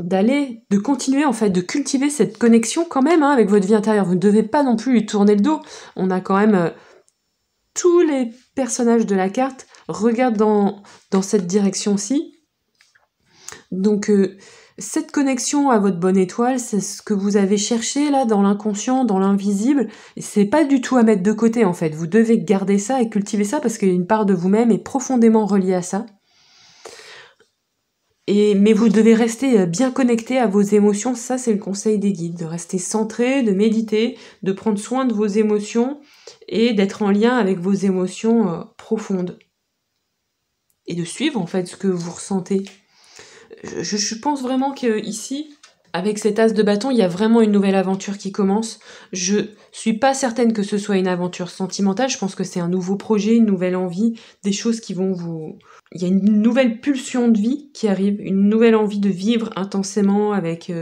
de continuer en fait, de cultiver cette connexion quand même avec votre vie intérieure. Vous ne devez pas non plus lui tourner le dos. On a quand même tous les personnages de la carte regardent dans cette direction-ci. Donc cette connexion à votre bonne étoile, c'est ce que vous avez cherché là dans l'inconscient, dans l'invisible. Et c'est pas du tout à mettre de côté en fait. Vous devez garder ça et cultiver ça parce qu'une part de vous-même est profondément reliée à ça. Mais vous devez rester bien connecté à vos émotions. Ça, c'est le conseil des guides, de rester centré, de méditer, de prendre soin de vos émotions et d'être en lien avec vos émotions profondes. Et de suivre en fait ce que vous ressentez. Je pense vraiment qu'ici, avec cet as de bâton, il y a vraiment une nouvelle aventure qui commence. Je suis pas certaine que ce soit une aventure sentimentale, je pense que c'est un nouveau projet, une nouvelle envie, des choses qui vont vous... Il y a une nouvelle pulsion de vie qui arrive, une nouvelle envie de vivre intensément avec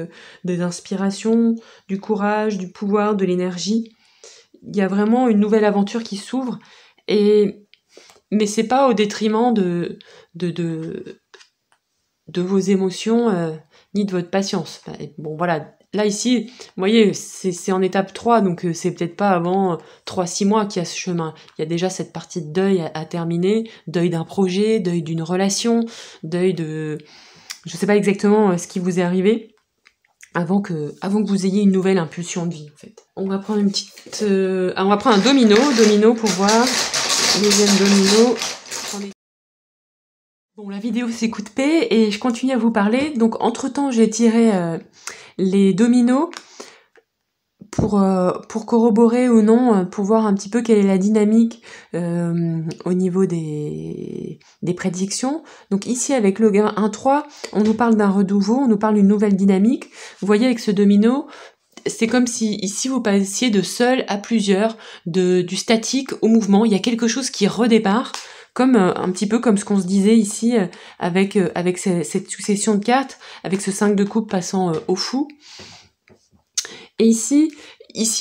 des inspirations, du courage, du pouvoir, de l'énergie. Il y a vraiment une nouvelle aventure qui s'ouvre, mais c'est pas au détriment de vos émotions ni de votre patience. Bon voilà, là ici, vous voyez, c'est en étape 3, donc c'est peut-être pas avant 3-6 mois qu'il y a ce chemin. Il y a déjà cette partie de deuil à terminer, deuil d'un projet, deuil d'une relation, deuil de... Je sais pas exactement ce qui vous est arrivé, avant que vous ayez une nouvelle impulsion de vie, en fait. On va prendre une petite... on va prendre un domino pour voir. Deuxième domino. Bon, la vidéo c'est coup de paix et je continue à vous parler. Donc entre-temps, j'ai tiré les dominos pour corroborer ou non, pour voir un petit peu quelle est la dynamique au niveau des prédictions. Donc ici, avec le 1-3, on nous parle d'un renouveau, on nous parle d'une nouvelle dynamique. Vous voyez, avec ce domino, c'est comme si ici vous passiez de seul à plusieurs, du statique au mouvement. Il y a quelque chose qui redépart. Comme un petit peu comme ce qu'on se disait ici avec cette succession de cartes, avec ce 5 de coupe passant au fou. Et ici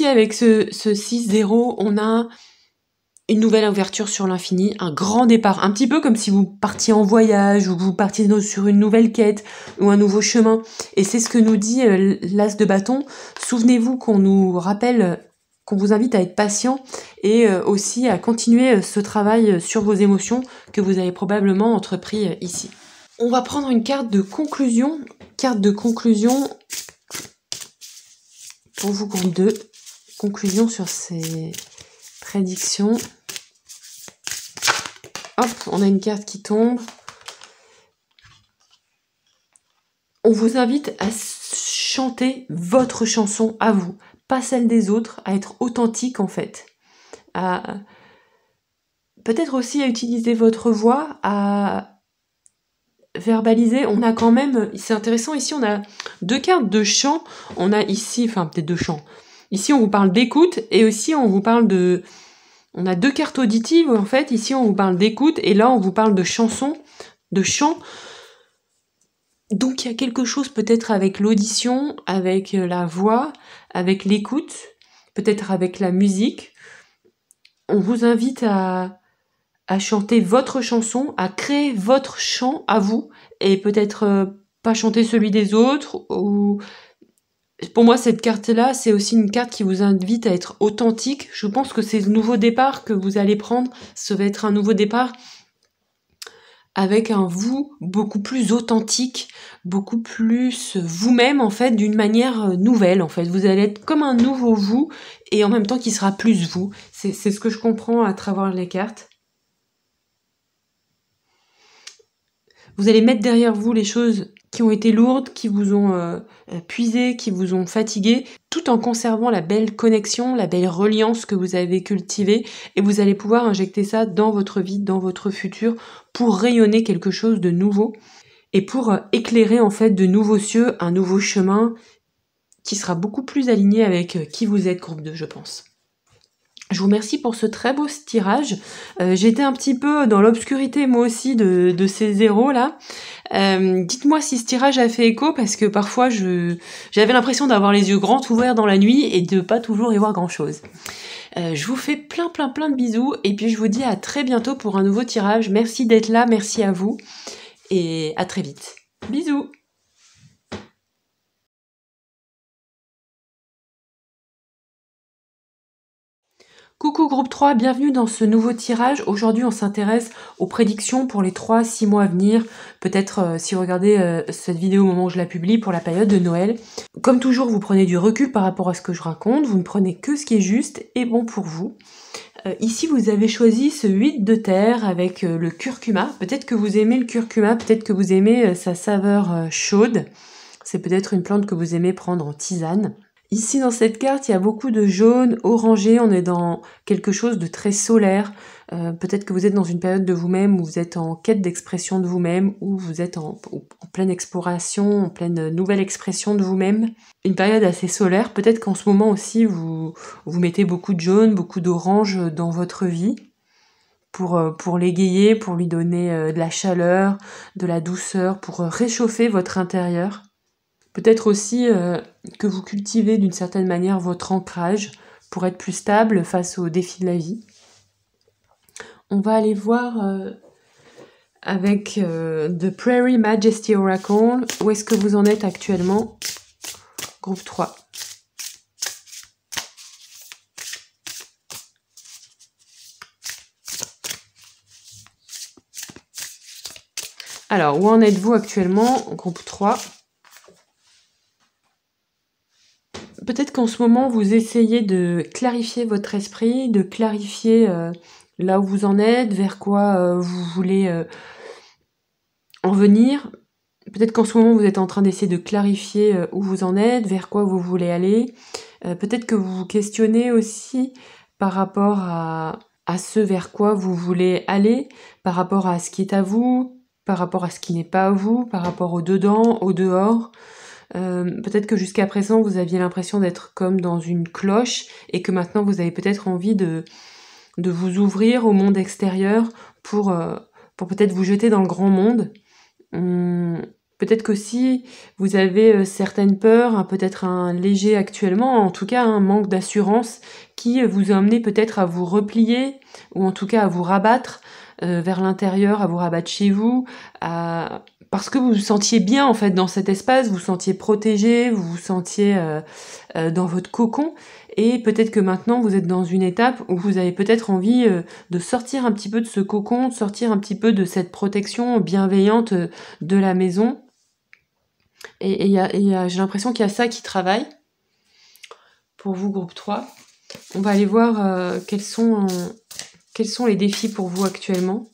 avec ce 6-0, on a une nouvelle ouverture sur l'infini, un grand départ, un petit peu comme si vous partiez en voyage ou vous partiez sur une nouvelle quête ou un nouveau chemin. Et c'est ce que nous dit l'as de bâton. Souvenez-vous qu'on nous rappelle... qu'on vous invite à être patient et aussi à continuer ce travail sur vos émotions que vous avez probablement entrepris ici. On va prendre une carte de conclusion. Carte de conclusion pour vous, groupe 2. Conclusion sur ces prédictions. Hop, on a une carte qui tombe. On vous invite à chanter votre chanson à vous, pas celle des autres, à être authentique en fait. Peut-être aussi à utiliser votre voix, à verbaliser. On a quand même, c'est intéressant, ici on a 2 cartes de chant. On a ici, enfin peut-être 2 chants. Ici on vous parle d'écoute et aussi on vous parle de... On a 2 cartes auditives en fait. Ici on vous parle d'écoute et là on vous parle de chansons, de chant. Donc il y a quelque chose peut-être avec l'audition, avec la voix, avec l'écoute, peut-être avec la musique. On vous invite à chanter votre chanson, à créer votre chant à vous, et peut-être pas chanter celui des autres, ou Pour moi, cette carte-là, c'est aussi une carte qui vous invite à être authentique. Je pense que c'est le nouveau départ que vous allez prendre. Ça va être un nouveau départ avec un vous beaucoup plus authentique, beaucoup plus vous-même, en fait, d'une manière nouvelle, en fait. Vous allez être comme un nouveau vous, et en même temps qui sera plus vous. C'est ce que je comprends à travers les cartes. Vous allez mettre derrière vous les choses qui ont été lourdes, qui vous ont puisé, qui vous ont fatigué, tout en conservant la belle connexion, la belle reliance que vous avez cultivée, et vous allez pouvoir injecter ça dans votre vie, dans votre futur, pour rayonner quelque chose de nouveau, et pour éclairer en fait de nouveaux cieux, un nouveau chemin, qui sera beaucoup plus aligné avec qui vous êtes, groupe 2, je pense. Je vous remercie pour ce très beau tirage. J'étais un petit peu dans l'obscurité moi aussi de ces zéros là. Dites-moi si ce tirage a fait écho, parce que parfois j'avais l'impression d'avoir les yeux grands ouverts dans la nuit et de pas toujours y voir grand chose. Je vous fais plein de bisous, et puis je vous dis à très bientôt pour un nouveau tirage. Merci d'être là, merci à vous, et à très vite. Bisous. Coucou groupe 3, bienvenue dans ce nouveau tirage. Aujourd'hui, on s'intéresse aux prédictions pour les 3-6 mois à venir. Peut-être si vous regardez cette vidéo au moment où je la publie, pour la période de Noël. Comme toujours, vous prenez du recul par rapport à ce que je raconte. Vous ne prenez que ce qui est juste et bon pour vous. Ici, vous avez choisi ce 8 de terre avec le curcuma. Peut-être que vous aimez le curcuma, peut-être que vous aimez sa saveur chaude. C'est peut-être une plante que vous aimez prendre en tisane. Ici, dans cette carte, il y a beaucoup de jaune, orangé. On est dans quelque chose de très solaire. Peut-être que vous êtes dans une période de vous-même où vous êtes en quête d'expression de vous-même, où vous êtes en pleine exploration, en pleine nouvelle expression de vous-même. Une période assez solaire. Peut-être qu'en ce moment aussi, vous mettez beaucoup de jaune, beaucoup d'orange dans votre vie pour l'égayer, pour lui donner de la chaleur, de la douceur, pour réchauffer votre intérieur. Peut-être aussi que vous cultivez d'une certaine manière votre ancrage pour être plus stable face aux défis de la vie. On va aller voir avec The Prairie Majesty Oracle, où est-ce que vous en êtes actuellement, groupe 3. Alors, où en êtes-vous actuellement, groupe 3? Peut-être qu'en ce moment, vous essayez de clarifier votre esprit, de clarifier là où vous en êtes, vers quoi vous voulez en venir. Peut-être qu'en ce moment, vous êtes en train d'essayer de clarifier où vous en êtes, vers quoi vous voulez aller. Peut-être que vous vous questionnez aussi par rapport à ce vers quoi vous voulez aller, par rapport à ce qui est à vous, par rapport à ce qui n'est pas à vous, par rapport au dedans, au dehors. Peut-être que jusqu'à présent vous aviez l'impression d'être comme dans une cloche, et que maintenant vous avez peut-être envie de vous ouvrir au monde extérieur pour peut-être vous jeter dans le grand monde. Peut-être qu'aussi vous avez certaines peurs, peut-être un léger actuellement, en tout cas un manque d'assurance qui vous a amené peut-être à vous replier, ou en tout cas à vous rabattre vers l'intérieur, à vous rabattre chez vous, parce que vous vous sentiez bien en fait dans cet espace, vous vous sentiez protégé, vous vous sentiez dans votre cocon, et peut-être que maintenant vous êtes dans une étape où vous avez peut-être envie de sortir un petit peu de ce cocon, de sortir un petit peu de cette protection bienveillante de la maison, et j'ai l'impression qu'il y a ça qui travaille pour vous, groupe 3. On va aller voir quels sont les défis pour vous actuellement.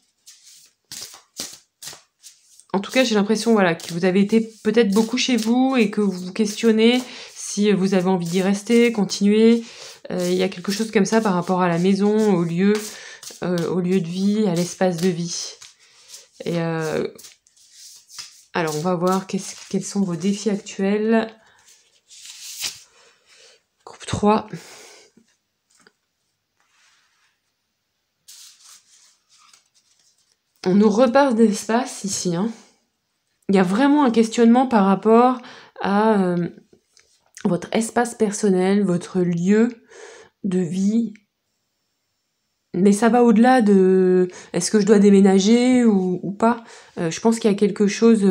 En tout cas, j'ai l'impression que vous avez été peut-être beaucoup chez vous et que vous vous questionnez si vous avez envie d'y rester, continuer. Il y a quelque chose comme ça par rapport à la maison, au lieu de vie, à l'espace de vie. Et alors, on va voir quels sont vos défis actuels. Groupe 3. On nous reparle d'espace ici, Il y a vraiment un questionnement par rapport à votre espace personnel, votre lieu de vie. Mais ça va au-delà de est-ce que je dois déménager ou pas. Je pense qu'il y a quelque chose,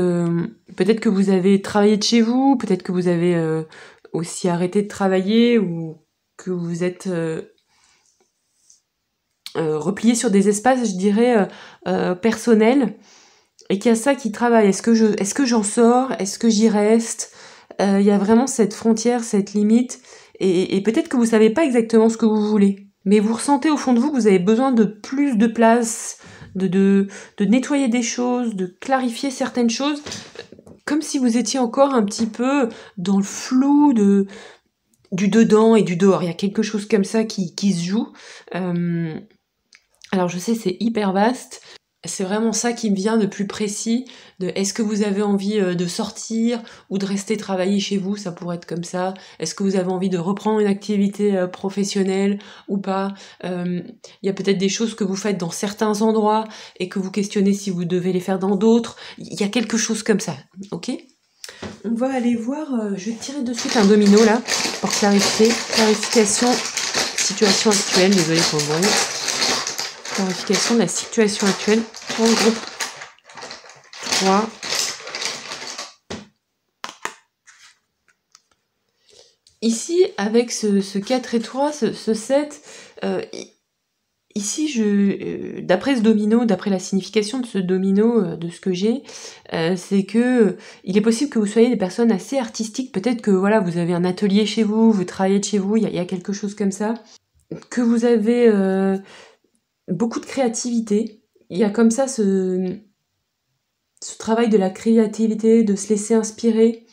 peut-être que vous avez travaillé de chez vous, peut-être que vous avez aussi arrêté de travailler ou que vous êtes replié sur des espaces, je dirais, personnels, et qu'il y a ça qui travaille. Est-ce que j'en sors? Est-ce que j'y reste? Il y a vraiment cette frontière, cette limite, et peut-être que vous savez pas exactement ce que vous voulez, mais vous ressentez au fond de vous que vous avez besoin de plus de place, de nettoyer des choses, de clarifier certaines choses, comme si vous étiez encore un petit peu dans le flou du dedans et du dehors. Il y a quelque chose comme ça qui se joue. Alors je sais, c'est hyper vaste. C'est vraiment ça qui me vient de plus précis, de est-ce que vous avez envie de sortir ou de rester travailler chez vous, ça pourrait être comme ça. Est-ce que vous avez envie de reprendre une activité professionnelle ou pas? Il y a peut-être des choses que vous faites dans certains endroits et que vous questionnez si vous devez les faire dans d'autres. Il y a quelque chose comme ça, ok? On va aller voir, je vais tirer de suite un domino là, pour clarifier. Clarification, situation actuelle, désolé pour le bruit. Clarification de la situation actuelle pour le groupe 3. Ici, avec ce 4 et 3, ce 7, ici, d'après ce domino, d'après la signification de ce domino, de ce que j'ai, c'est que il est possible que vous soyez des personnes assez artistiques. Peut-être que voilà, vous avez un atelier chez vous, vous travaillez de chez vous, il y a quelque chose comme ça. Que vous avez beaucoup de créativité. Il y a comme ça ce travail de la créativité, de se laisser inspirer.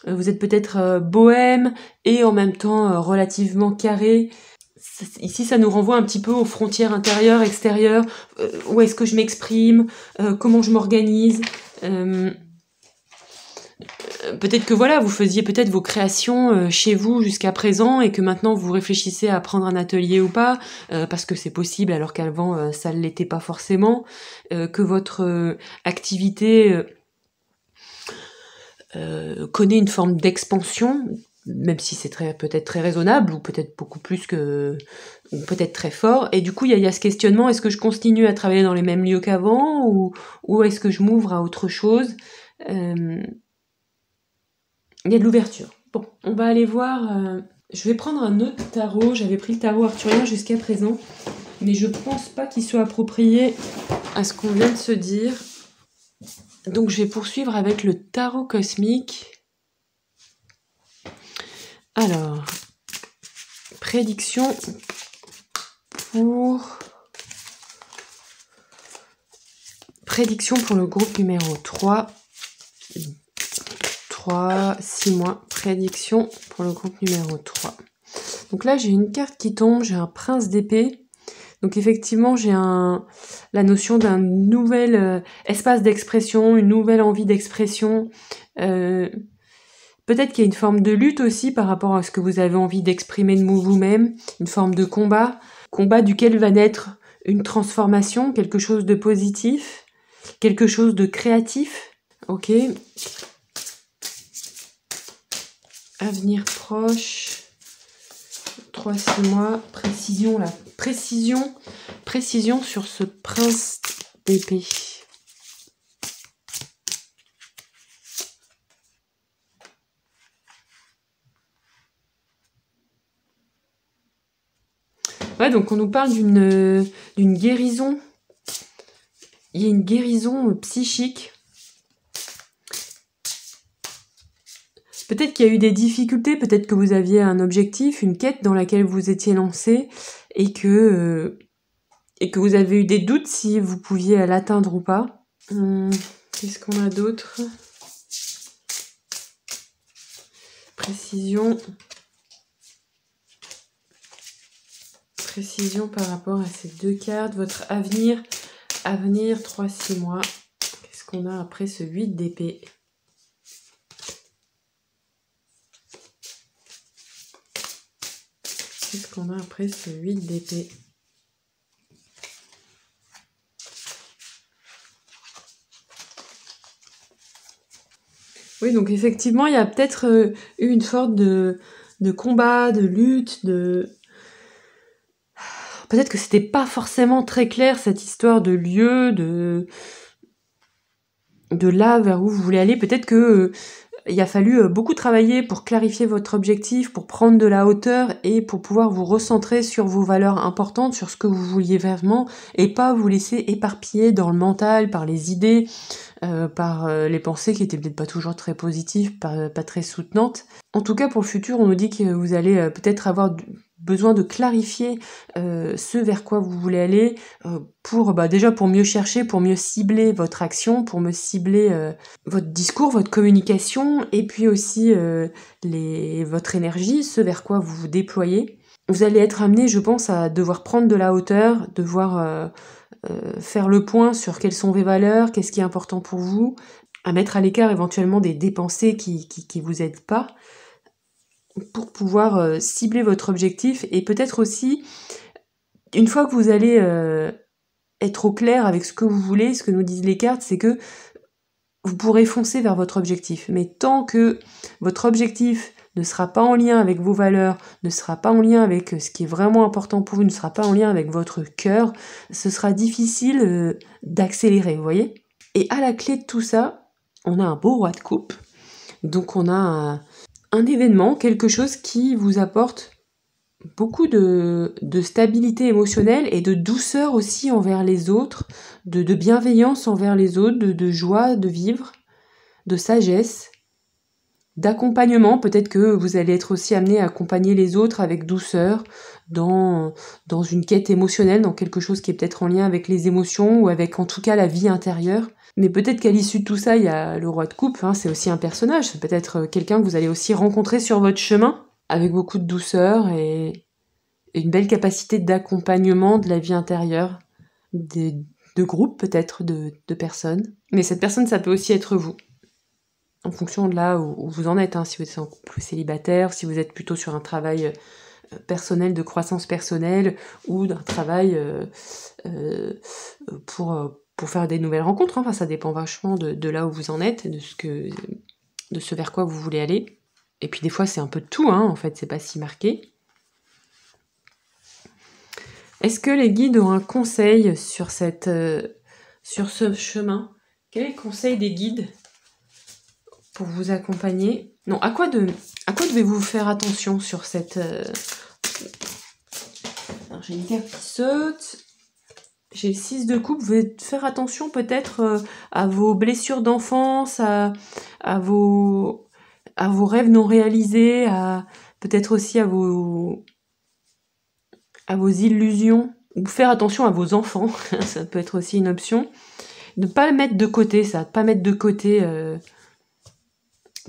Vous êtes peut-être bohème et en même temps relativement carré. Ici, ça nous renvoie un petit peu aux frontières intérieures, extérieures. Où est-ce que je m'exprime? Comment je m'organise? Peut-être que voilà, vous faisiez peut-être vos créations chez vous jusqu'à présent et que maintenant vous réfléchissez à prendre un atelier ou pas, parce que c'est possible alors qu'avant ça ne l'était pas forcément, que votre activité connaît une forme d'expansion, même si c'est peut-être très raisonnable ou peut-être beaucoup plus que, ou peut-être très fort. Et du coup, il y a ce questionnement, est-ce que je continue à travailler dans les mêmes lieux qu'avant ou est-ce que je m'ouvre à autre chose? Il y a de l'ouverture. Bon, on va aller voir. Je vais prendre un autre tarot. J'avais pris le tarot arthurien jusqu'à présent, mais je pense pas qu'il soit approprié à ce qu'on vient de se dire. Donc je vais poursuivre avec le tarot cosmique. Alors, prédiction pour le groupe numéro 3. 6 mois, prédiction pour le groupe numéro 3. Donc là, j'ai une carte qui tombe, j'ai un prince d'épée. Donc effectivement, j'ai la notion d'un nouvel espace d'expression, une nouvelle envie d'expression. Peut-être qu'il y a une forme de lutte aussi par rapport à ce que vous avez envie d'exprimer de vous-même, une forme de combat duquel va naître une transformation, quelque chose de positif, quelque chose de créatif. Ok. Avenir proche, 3-6 mois, précision sur ce prince d'épée. Ouais, donc on nous parle d'une guérison. Il y a une guérison psychique. Peut-être qu'il y a eu des difficultés, peut-être que vous aviez un objectif, une quête dans laquelle vous étiez lancé et que vous avez eu des doutes si vous pouviez l'atteindre ou pas. Qu'est-ce qu'on a d'autre? Précision par rapport à ces deux cartes. Votre avenir 3-6 mois. Qu'est-ce qu'on a après ce 8 d'épée? Qu'est-ce qu'on a après ce 8 d'épée? Oui, donc effectivement, il y a peut-être eu une sorte de combat, de lutte, peut-être que c'était pas forcément très clair cette histoire de lieu, de là vers où vous voulez aller. Peut-être que il a fallu beaucoup travailler pour clarifier votre objectif, pour prendre de la hauteur et pour pouvoir vous recentrer sur vos valeurs importantes, sur ce que vous vouliez vraiment, et pas vous laisser éparpiller dans le mental par les idées, par les pensées qui étaient peut-être pas toujours très positives, pas très soutenantes. En tout cas, pour le futur, on nous dit que vous allez peut-être avoir besoin de clarifier ce vers quoi vous voulez aller, pour déjà pour mieux chercher, pour mieux cibler votre action, pour mieux cibler votre discours, votre communication, et puis aussi votre énergie, ce vers quoi vous vous déployez. Vous allez être amené, je pense, à devoir prendre de la hauteur, devoir faire le point sur quelles sont vos valeurs, qu'est-ce qui est important pour vous, à mettre à l'écart éventuellement des pensées qui vous aident pas, pour pouvoir cibler votre objectif. Et peut-être aussi, une fois que vous allez être au clair avec ce que vous voulez, ce que nous disent les cartes, c'est que vous pourrez foncer vers votre objectif. Mais tant que votre objectif ne sera pas en lien avec vos valeurs, ne sera pas en lien avec ce qui est vraiment important pour vous, ne sera pas en lien avec votre cœur, ce sera difficile d'accélérer, vous voyez ? Et à la clé de tout ça, on a un beau roi de coupe. Donc on a un événement, quelque chose qui vous apporte beaucoup de stabilité émotionnelle et de douceur aussi envers les autres, de bienveillance envers les autres, de joie de vivre, de sagesse, d'accompagnement. Peut-être que vous allez être aussi amené à accompagner les autres avec douceur dans une quête émotionnelle, dans quelque chose qui est peut-être en lien avec les émotions ou avec en tout cas la vie intérieure. Mais peut-être qu'à l'issue de tout ça, il y a le roi de coupe, c'est aussi un personnage, c'est peut-être quelqu'un que vous allez aussi rencontrer sur votre chemin, avec beaucoup de douceur et une belle capacité d'accompagnement de la vie intérieure, de groupes peut-être, de personnes. Mais cette personne, ça peut aussi être vous, en fonction de là où vous en êtes, si vous êtes en couple célibataire, si vous êtes plutôt sur un travail personnel, de croissance personnelle, ou d'un travail pour faire des nouvelles rencontres, ça dépend vachement de là où vous en êtes, de ce vers quoi vous voulez aller. Et puis des fois c'est un peu de tout, en fait, c'est pas si marqué. Est-ce que les guides ont un conseil sur ce chemin ? Quel est le conseil des guides pour vous accompagner ? Non, à quoi devez-vous faire attention sur cette... Alors, j'ai une carte qui saute. J'ai le 6 de coupe. Vous devez faire attention peut-être à vos blessures d'enfance, à vos rêves non réalisés, peut-être aussi à vos illusions, ou faire attention à vos enfants, ça peut être aussi une option. Ne pas le mettre de côté, pas mettre de côté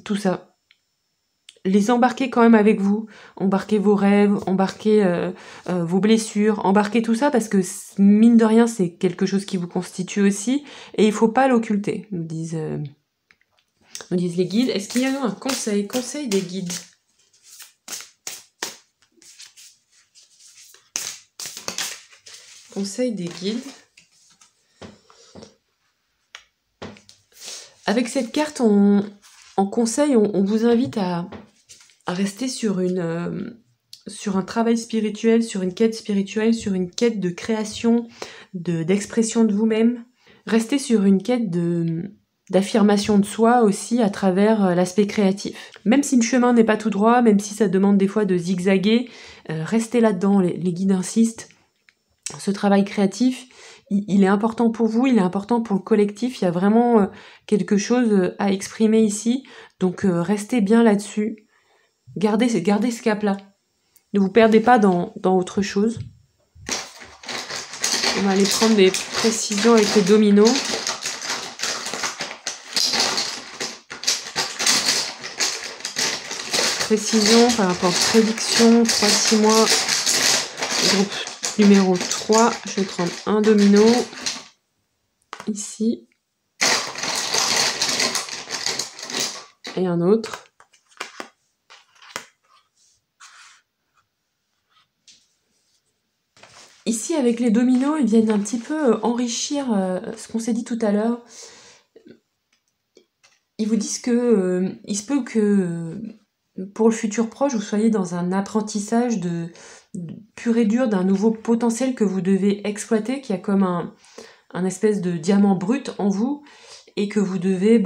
tout ça. Les embarquer quand même avec vous, embarquer vos rêves, embarquer vos blessures, embarquer tout ça, parce que mine de rien, c'est quelque chose qui vous constitue aussi, et il faut pas l'occulter, nous disent les guides. Est-ce qu'il y a un conseil des guides ? Conseil des guides. Avec cette carte, en conseil, on vous invite à rester sur un travail spirituel, sur une quête spirituelle, sur une quête de création, d'expression de vous-même. Restez sur une quête d'affirmation de soi aussi à travers l'aspect créatif. Même si le chemin n'est pas tout droit, même si ça demande des fois de zigzaguer, restez là-dedans, les guides insistent. Ce travail créatif, il est important pour vous, il est important pour le collectif, il y a vraiment quelque chose à exprimer ici, donc restez bien là-dessus, gardez ce cap-là, ne vous perdez pas dans autre chose. On va aller prendre des précisions avec les dominos. Précision par rapport à prédiction, 3-6 mois, groupe numéro 3, je vais prendre un domino, ici, et un autre. Ici, avec les dominos, ils viennent un petit peu enrichir ce qu'on s'est dit tout à l'heure. Ils vous disent que il se peut que pour le futur proche, vous soyez dans un apprentissage de pur et dur d'un nouveau potentiel que vous devez exploiter, qui a comme un espèce de diamant brut en vous, et que vous devez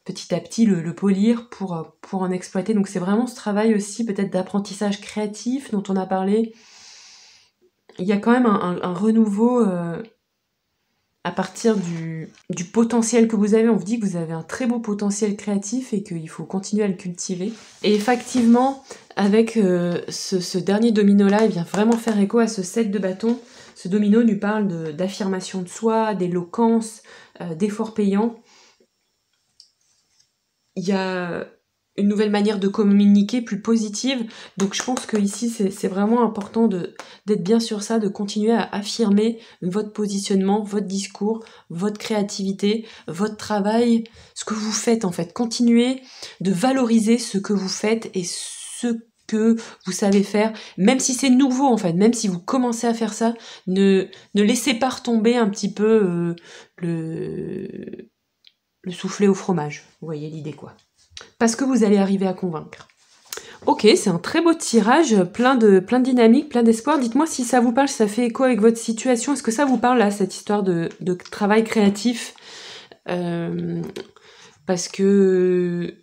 petit à petit le polir pour en exploiter. Donc c'est vraiment ce travail aussi peut-être d'apprentissage créatif dont on a parlé. Il y a quand même un renouveau à partir du potentiel que vous avez. On vous dit que vous avez un très beau potentiel créatif et qu'il faut continuer à le cultiver. Et effectivement, avec ce dernier domino-là, il vient vraiment faire écho à ce 7 de bâton. Ce domino nous parle d'affirmation de soi, d'éloquence, d'effort payant. Il y a une nouvelle manière de communiquer plus positive. Donc je pense que ici c'est vraiment important d'être bien sur ça, de continuer à affirmer votre positionnement, votre discours, votre créativité, votre travail, ce que vous faites en fait. Continuez de valoriser ce que vous faites et ce que vous savez faire, même si c'est nouveau en fait, même si vous commencez à faire ça, ne laissez pas retomber un petit peu le soufflet au fromage. Vous voyez l'idée quoi. Parce que vous allez arriver à convaincre. Ok, c'est un très beau tirage, plein de dynamique, plein d'espoir. Dites-moi si ça vous parle, si ça fait écho avec votre situation. Est-ce que ça vous parle là, cette histoire de travail créatif parce que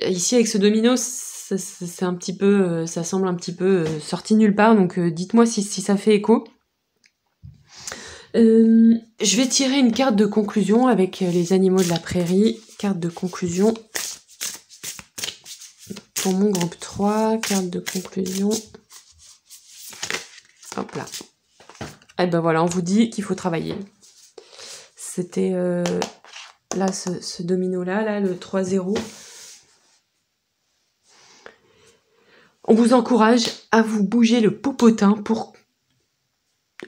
ici avec ce domino, c'est un petit peu, ça semble un petit peu sorti nulle part. Donc dites-moi si ça fait écho. Je vais tirer une carte de conclusion avec les animaux de la prairie. Carte de conclusion. Pour mon groupe 3, carte de conclusion. Hop là. Et ben voilà, on vous dit qu'il faut travailler. C'était là, ce domino-là, le 3-0. On vous encourage à vous bouger le popotin pour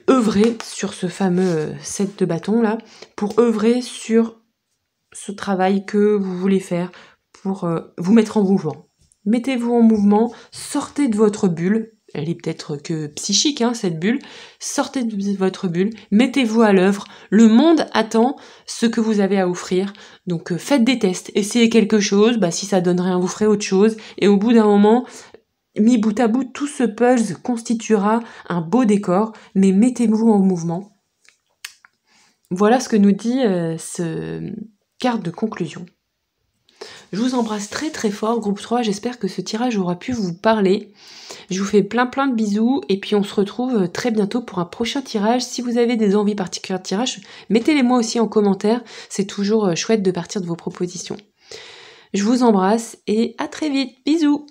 œuvrer sur ce fameux 7 de bâton là, pour œuvrer sur ce travail que vous voulez faire, pour vous mettre en mouvement. Mettez-vous en mouvement, sortez de votre bulle, elle est peut-être que psychique cette bulle, sortez de votre bulle, mettez-vous à l'œuvre, le monde attend ce que vous avez à offrir, donc faites des tests, essayez quelque chose, si ça donne rien vous ferez autre chose, et au bout d'un moment, mis bout à bout, tout ce puzzle constituera un beau décor, mais mettez-vous en mouvement. Voilà ce que nous dit ce carte de conclusion. Je vous embrasse très très fort, groupe 3, j'espère que ce tirage aura pu vous parler. Je vous fais plein de bisous et puis on se retrouve très bientôt pour un prochain tirage. Si vous avez des envies particulières de tirage, mettez-les moi aussi en commentaire, c'est toujours chouette de partir de vos propositions. Je vous embrasse et à très vite, bisous!